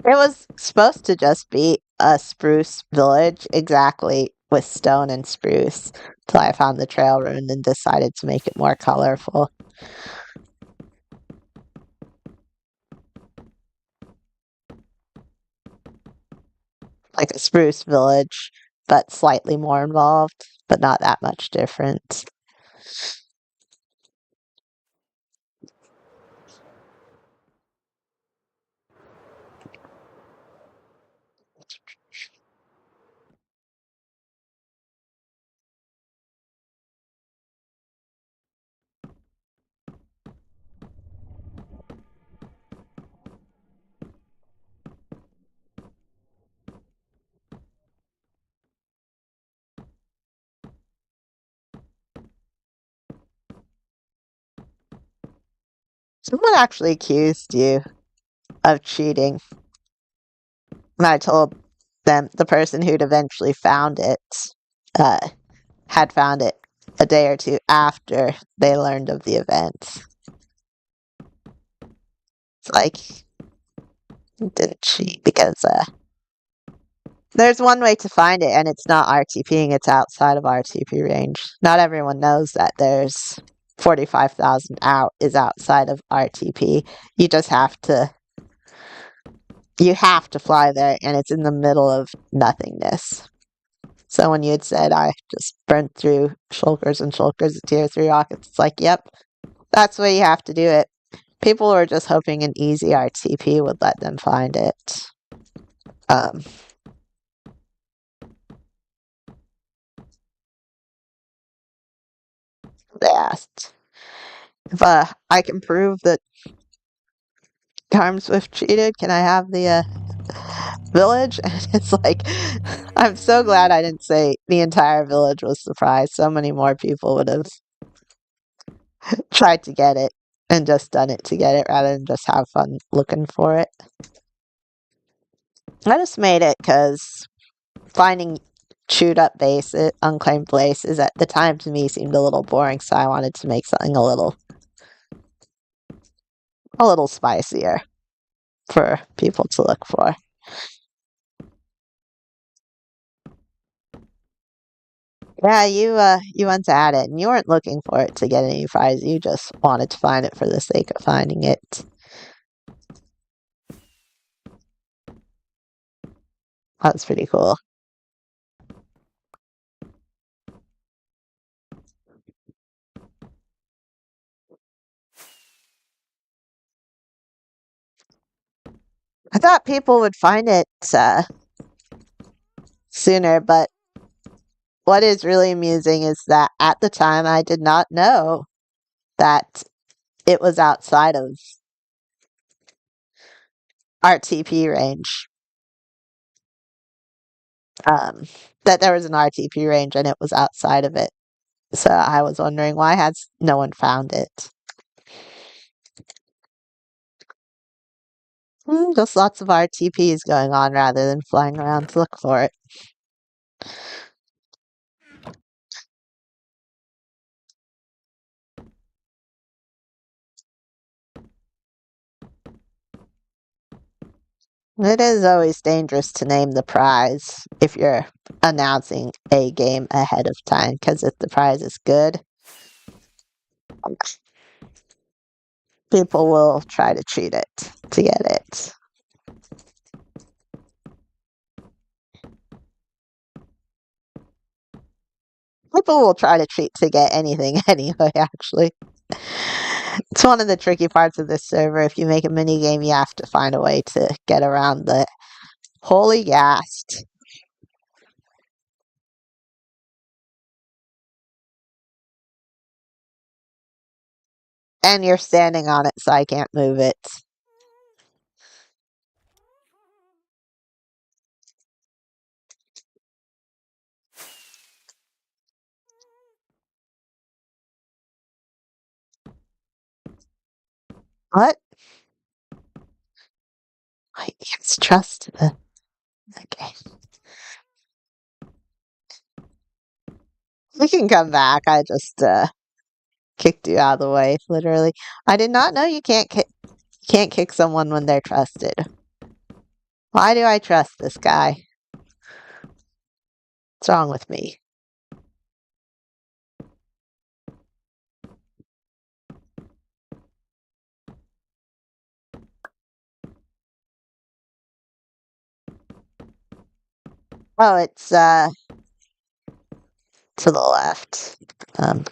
It was supposed to just be a spruce village, exactly with stone and spruce till I found the trail rune and decided to make it more colorful. Like a spruce village, but slightly more involved, but not that much different. Someone actually accused you of cheating. And I told them the person who'd eventually found it uh, had found it a day or two after they learned of the event. It's like, you didn't cheat because there's one way to find it, and it's not RTPing, it's outside of RTP range. Not everyone knows that there's 45,000 out is outside of RTP. You just have to fly there, and it's in the middle of nothingness. So when you had said I just burnt through shulkers and shulkers of tier 3 rockets, it's like, yep, that's the way you have to do it. People were just hoping an easy RTP would let them find it. They asked if I can prove that Swift cheated, can I have the village? And it's like, I'm so glad I didn't say the entire village was surprised. So many more people would have tried to get it and just done it to get it rather than just have fun looking for it. I just made it because finding chewed up bases, unclaimed places at the time to me seemed a little boring, so I wanted to make something a little spicier for people to look for. Yeah, you went to add it, and you weren't looking for it to get any prize. You just wanted to find it for the sake of finding it. That was pretty cool. I thought people would find it sooner, but what is really amusing is that at the time I did not know that it was outside of RTP range. That there was an RTP range and it was outside of it. So I was wondering, why has no one found it? Just lots of RTPs going on rather than flying around to look for it. It is always dangerous to name the prize if you're announcing a game ahead of time, because if the prize is good, people will try to cheat it to get it. People will try to cheat to get anything anyway, actually. It's one of the tricky parts of this server. If you make a mini game, you have to find a way to get around the holy ghast. And you're standing on it, so I can't move it. What? I can't trust the... Okay. We can come back. I just kicked you out of the way, literally. I did not know you can't kick someone when they're trusted. Why do I trust this guy? What's wrong with me? Oh, it's to the left. Um,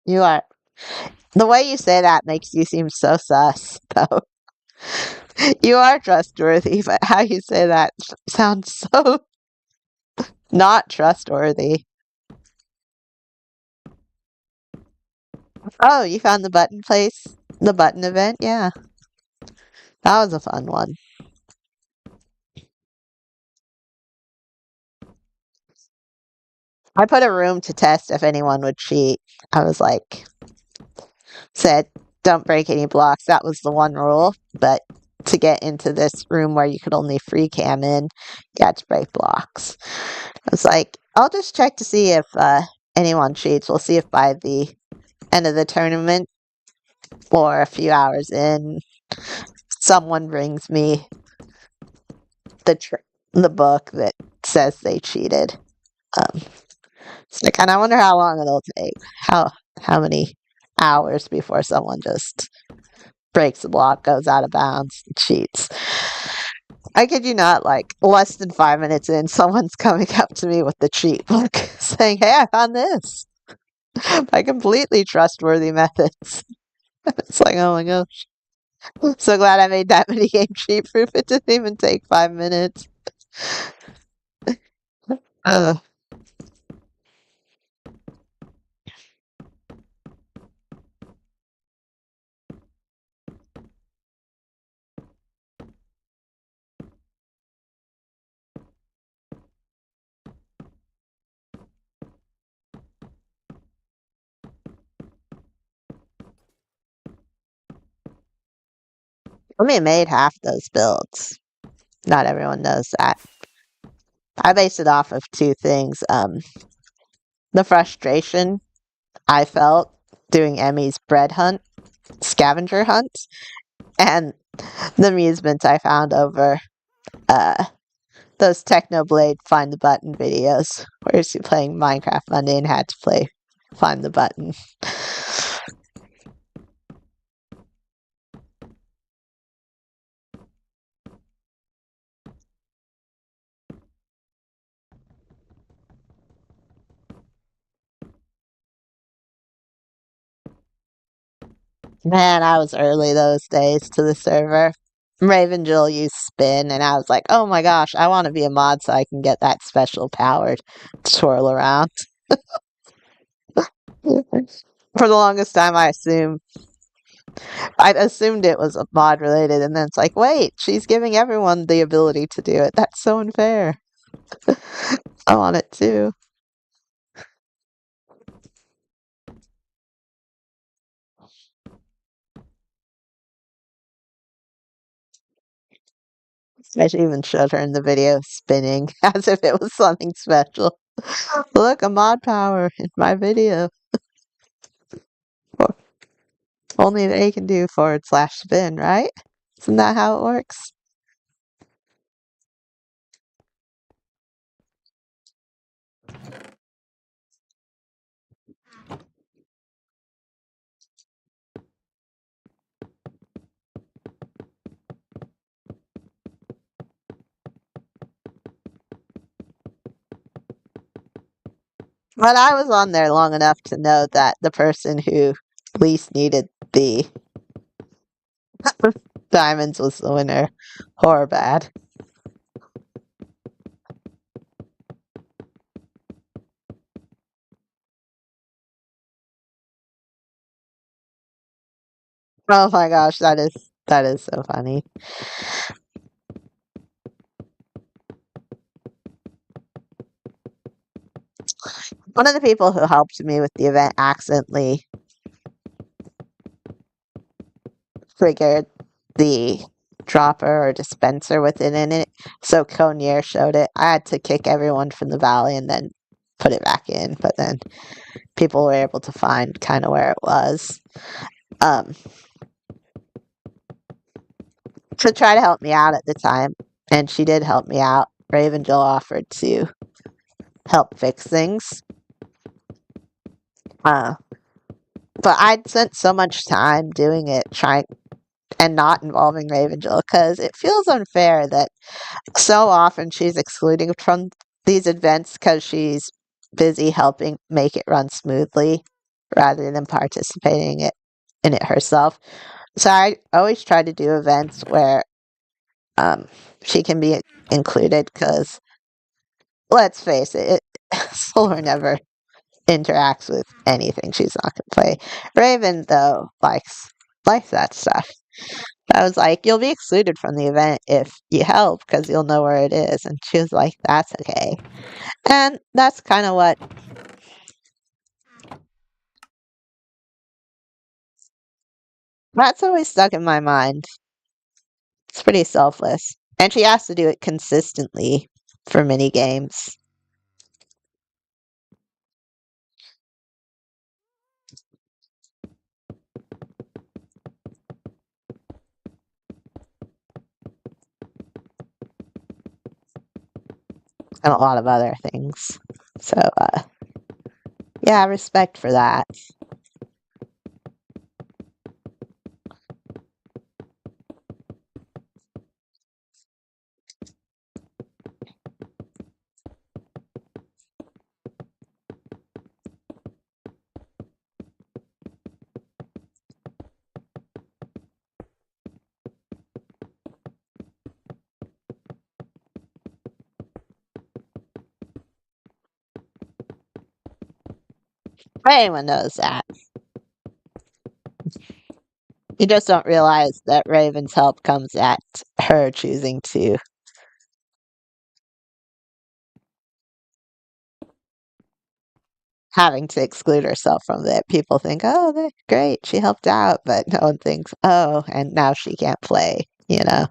you are the way you say that makes you seem so sus, though. You are trustworthy, but how you say that sounds so not trustworthy. Oh, you found the button place? The button event? Yeah. That was a fun one. I put a room to test if anyone would cheat. I was like, said, don't break any blocks. That was the one rule. But to get into this room where you could only free cam in, you had to break blocks. I was like, I'll just check to see if anyone cheats. We'll see if by the end of the tournament or a few hours in, someone brings me the book that says they cheated. It's like, and I wonder how long it'll take. How many hours before someone just breaks the block, goes out of bounds, and cheats. I kid you not, like less than 5 minutes in, someone's coming up to me with the cheat book saying, hey, I found this by completely trustworthy methods. It's like, oh my gosh. I'm so glad I made that mini game cheat proof. It didn't even take 5 minutes. Uh, I mean, made half those builds. Not everyone knows that. I based it off of two things. The frustration I felt doing Emmy's bread hunt, scavenger hunt, and the amusement I found over those Technoblade Find the Button videos, where she playing Minecraft Monday and had to play Find the Button. Man, I was early those days to the server. Raven Jill used spin, and I was like, oh my gosh, I want to be a mod so I can get that special power to twirl around. For the longest time, I assumed it was mod related, and then it's like, wait, she's giving everyone the ability to do it. That's so unfair. I want it too. I should even showed her in the video spinning as if it was something special. Look, a mod power in my video. Only they can do /spin, right? Isn't that how it works? But I was on there long enough to know that the person who least needed the diamonds was the winner. Horror bad. Oh my gosh, that is so funny. One of the people who helped me with the event accidentally triggered the dropper or dispenser within it, so Conyer showed it. I had to kick everyone from the valley and then put it back in, but then people were able to find kind of where it was. Um, to try to help me out at the time, and she did help me out. Raven Jill offered to help fix things. Uh, but I'd spent so much time doing it, trying and not involving Raven Jill because it feels unfair that so often she's excluding from these events because she's busy helping make it run smoothly rather than participating in it herself. So I always try to do events where she can be included because let's face Solar never interacts with anything she's not gonna play. Raven though likes that stuff. I was like, you'll be excluded from the event if you help because you'll know where it is. And she was like, that's okay. And that's kind of that's always stuck in my mind. It's pretty selfless. And she has to do it consistently for mini games. And a lot of other things. So, yeah, respect for that. Anyone knows that. You just don't realize that Raven's help comes at her choosing to having to exclude herself from it. People think, oh, that's great, she helped out, but no one thinks, oh, and now she can't play, you know?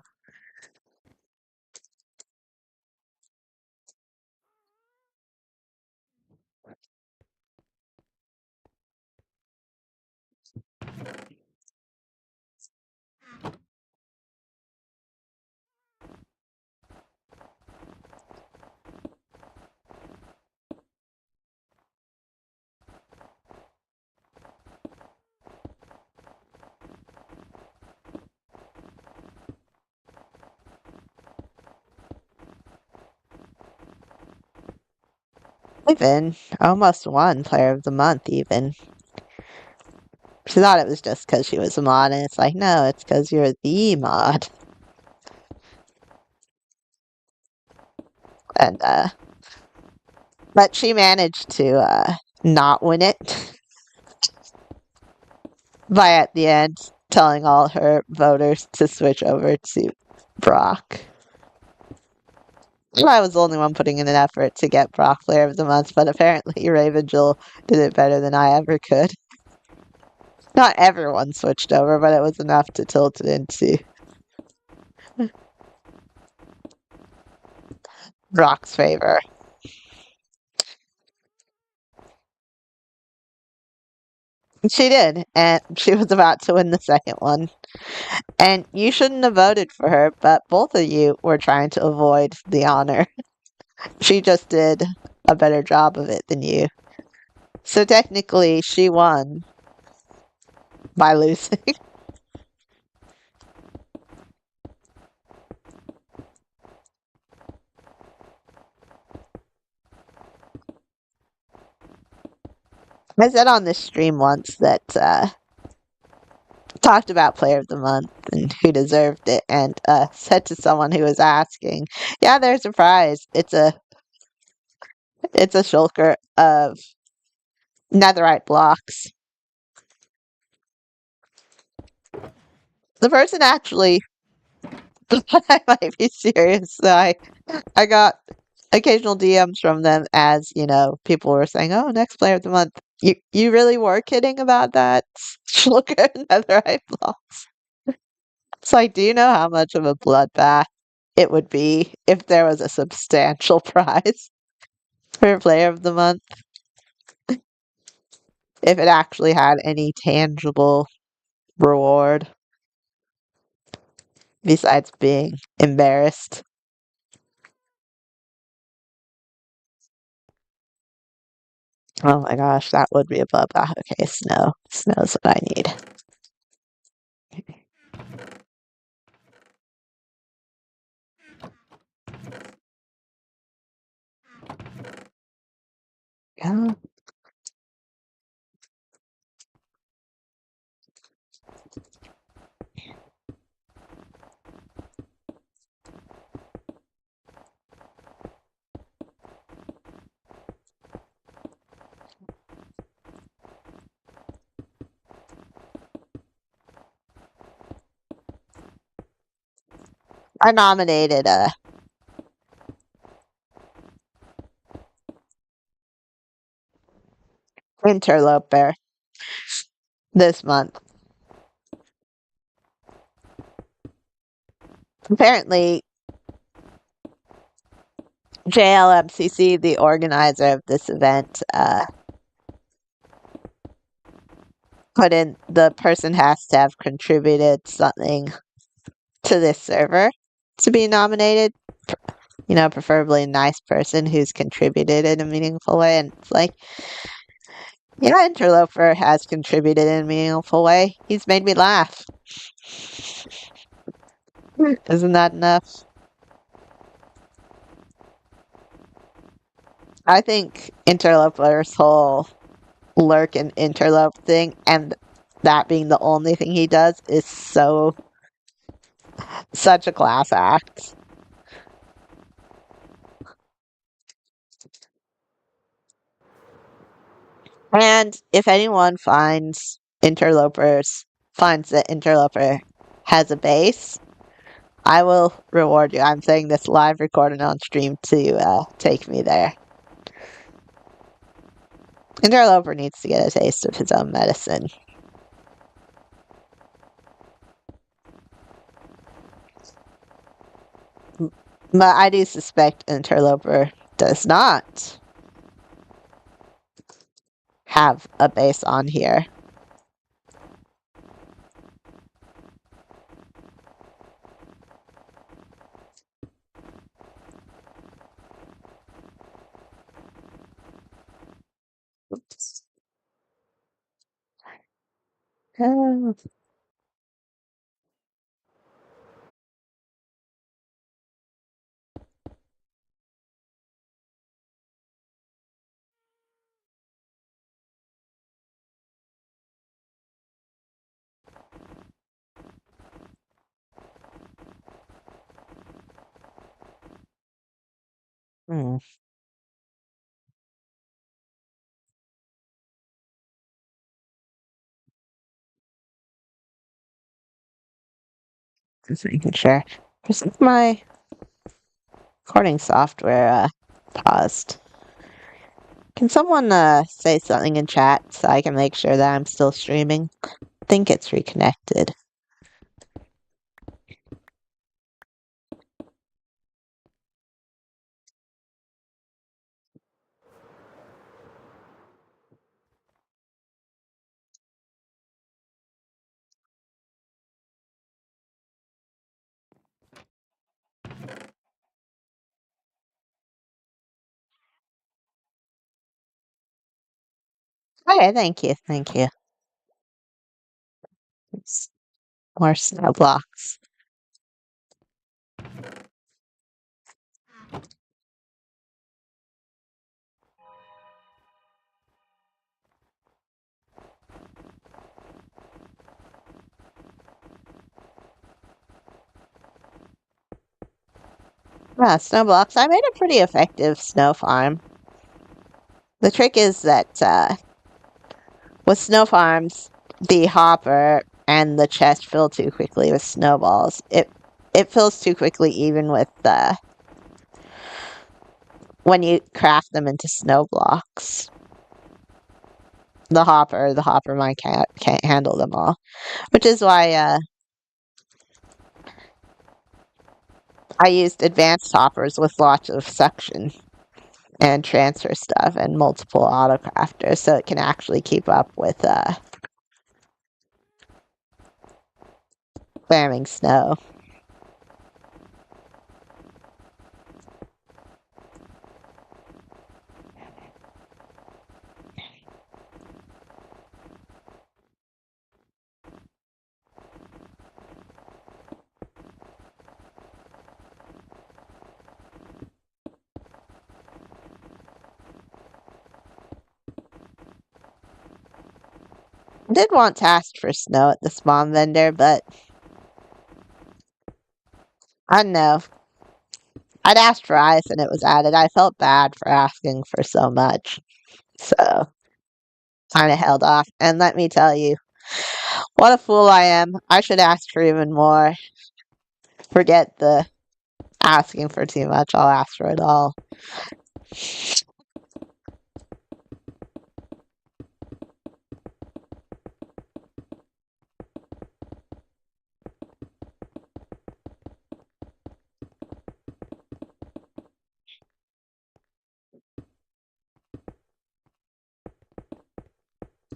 Even almost won Player of the Month, even. She thought it was just because she was a mod, and it's like, no, it's because you're the mod. And, but she managed to, not win it by at the end telling all her voters to switch over to Brock. I was the only one putting in an effort to get Brock Player of the Month, but apparently Raven Jill did it better than I ever could. Not everyone switched over, but it was enough to tilt it into Brock's favor. She did, and she was about to win the second one. And you shouldn't have voted for her, but both of you were trying to avoid the honor. She just did a better job of it than you. So technically, she won by losing. I said on this stream once that talked about Player of the Month and who deserved it, and said to someone who was asking, "Yeah, there's a prize. It's a shulker of netherite blocks." The person actually thought I might be serious, so I got occasional DMs from them as, people were saying, "Oh, next Player of the Month." You really were kidding about that? Shulker netherite blocks. It's like, do you know how much of a bloodbath it would be if there was a substantial prize? for Player of the Month. If it actually had any tangible reward besides being embarrassed. Oh my gosh, that would be a bub. Ah, okay, snow. Snow's what I need. Yeah. I nominated a interloper this month. Apparently, JLMCC, the organizer of this event, put in the person has to have contributed something to this server to be nominated. You know, preferably a nice person who's contributed in a meaningful way. And it's like, yeah, Interloper has contributed in a meaningful way. He's made me laugh. Isn't that enough? I think Interloper's whole lurk and interlope thing, and that being the only thing he does, is such a class act. And if anyone finds that Interloper has a base, I will reward you. I'm saying this live recorded on stream to take me there. Interloper needs to get a taste of his own medicine. But I do suspect Interloper does not have a base on here. Oops. Oh. Hmm. Just making sure. Since my recording software paused, can someone say something in chat so I can make sure that I'm still streaming? I think it's reconnected. Okay, thank you, thank you. It's more snow blocks. Ah, snow blocks. I made a pretty effective snow farm. The trick is that with snow farms, the hopper and the chest fill too quickly with snowballs. It fills too quickly even with when you craft them into snow blocks. The hopper might can't handle them all, which is why I used advanced hoppers with lots of suction. and transfer stuff and multiple autocrafters so it can actually keep up with spamming snow. I did want to ask for snow at the spawn vendor, but I don't know. I'd asked for ice and it was added. I felt bad for asking for so much. So kind of held off. And let me tell you, what a fool I am. I should ask for even more. Forget the asking for too much. I'll ask for it all.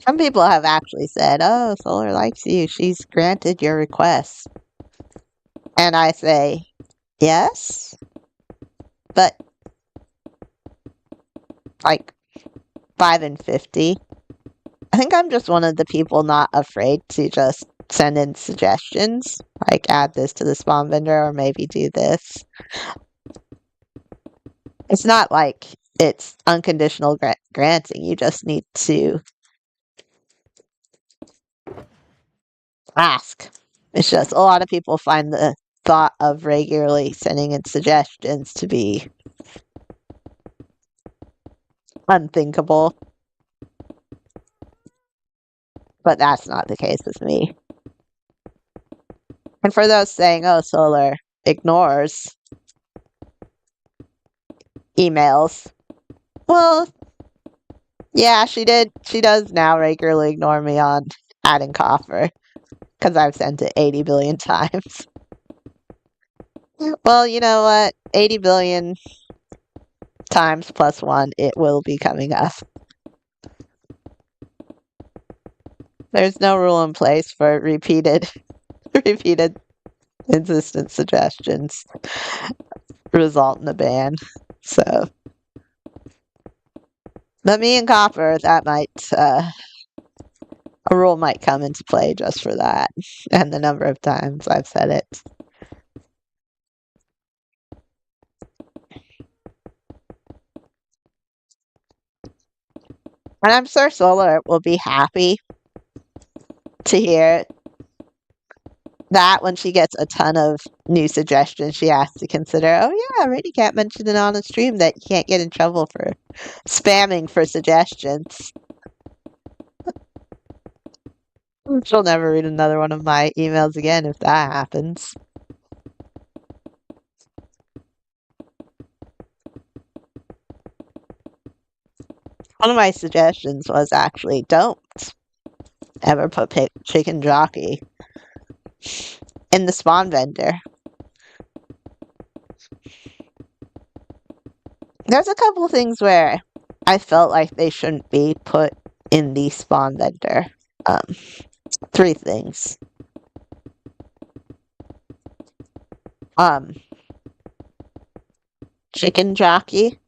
Some people have actually said, "Oh, Solar likes you. She's granted your request." And I say, "Yes, but like 5 and 50." I think I'm just one of the people not afraid to just send in suggestions, like add this to the spawn vendor or maybe do this. It's not like it's unconditional granting. You just need to ask. It's just a lot of people find the thought of regularly sending in suggestions to be unthinkable, but that's not the case with me. And for those saying, "Oh, Solar ignores emails," well, yeah, she did. She does now regularly ignore me on adding coffer because I've sent it 80 billion times. Well, you know what? 80 billion times plus one, it will be coming up. There's no rule in place for repeated, repeated, insistent suggestions result in a ban. So, but me and copper, that might a rule might come into play just for that, and the number of times I've said it. And I'm sure Solar will be happy to hear that when she gets a ton of new suggestions, she has to consider, oh yeah, Rainy Cat mentioned it on a stream that you can't get in trouble for spamming for suggestions. She'll never read another one of my emails again if that happens. One of my suggestions was actually don't ever put chicken jockey in the spawn vendor. There's a couple things where I felt like they shouldn't be put in the spawn vendor. 3 things. Chicken jockey.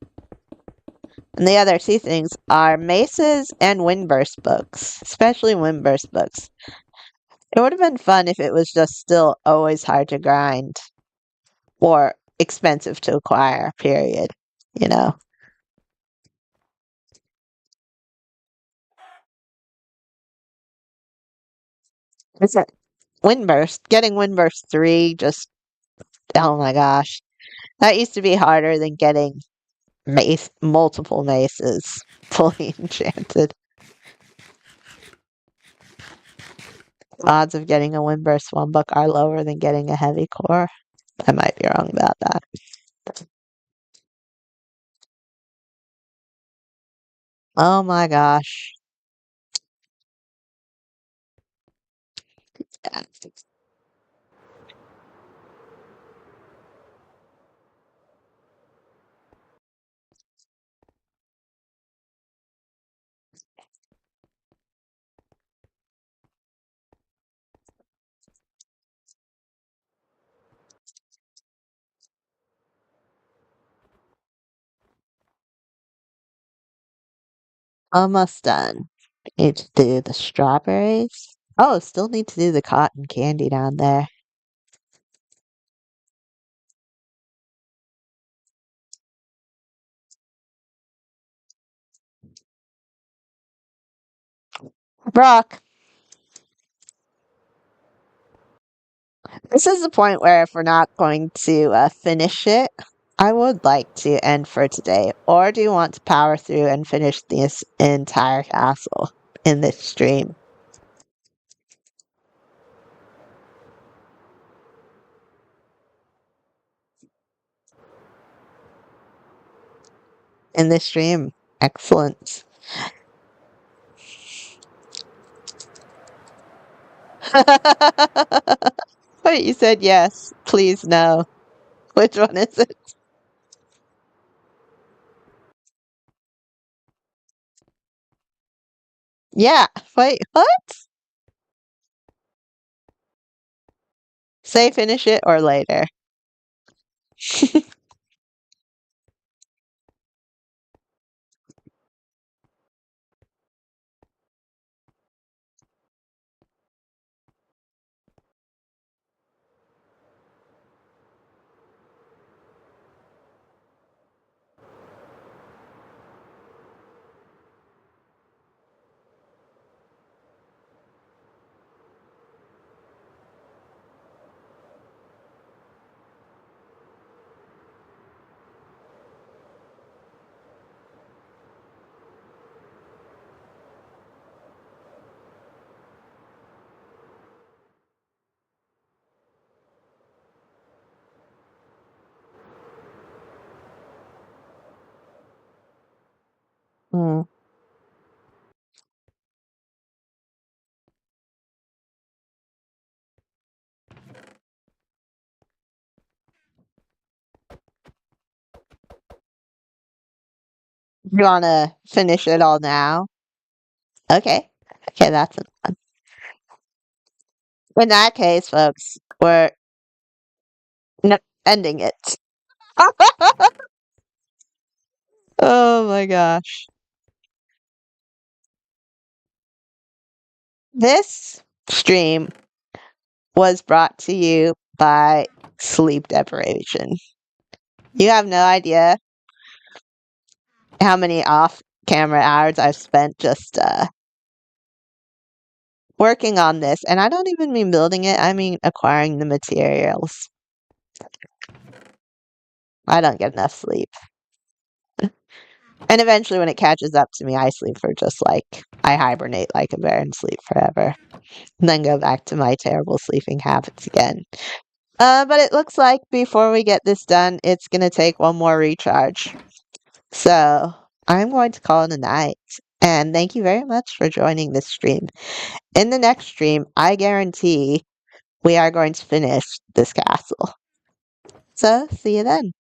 And the other 2 things are maces and windburst books, especially windburst books. It would have been fun if it was just still always hard to grind or expensive to acquire, period. You know? It's a windburst. Getting windburst 3 just, oh my gosh. That used to be harder than getting multiple maces fully enchanted. Odds of getting a windburst 1 book are lower than getting a heavy core. I might be wrong about that. Oh my gosh. Almost done. Need to do the strawberries. Oh, still need to do the cotton candy down there. Brock, this is the point where if we're not going to finish it, I would like to end for today. Or do you want to power through and finish this entire castle in this stream? In this stream. Excellent. Wait, you said yes. Please no. Which one is it? Yeah. Wait, what? Say finish it or later. Hmm. You want to finish it all now? Okay. Okay, that's in that case, folks, we're ending it. Oh my gosh. This stream was brought to you by sleep deprivation. You have no idea how many off camera hours I've spent just working on this. And I don't even mean building it, I mean acquiring the materials. I don't get enough sleep. And eventually, when it catches up to me, I sleep for just like, I hibernate like a bear and sleep forever. And then go back to my terrible sleeping habits again. But it looks like before we get this done, it's gonna take one more recharge. So I'm going to call it a night. And thank you very much for joining this stream. In the next stream, I guarantee we are going to finish this castle. So see you then.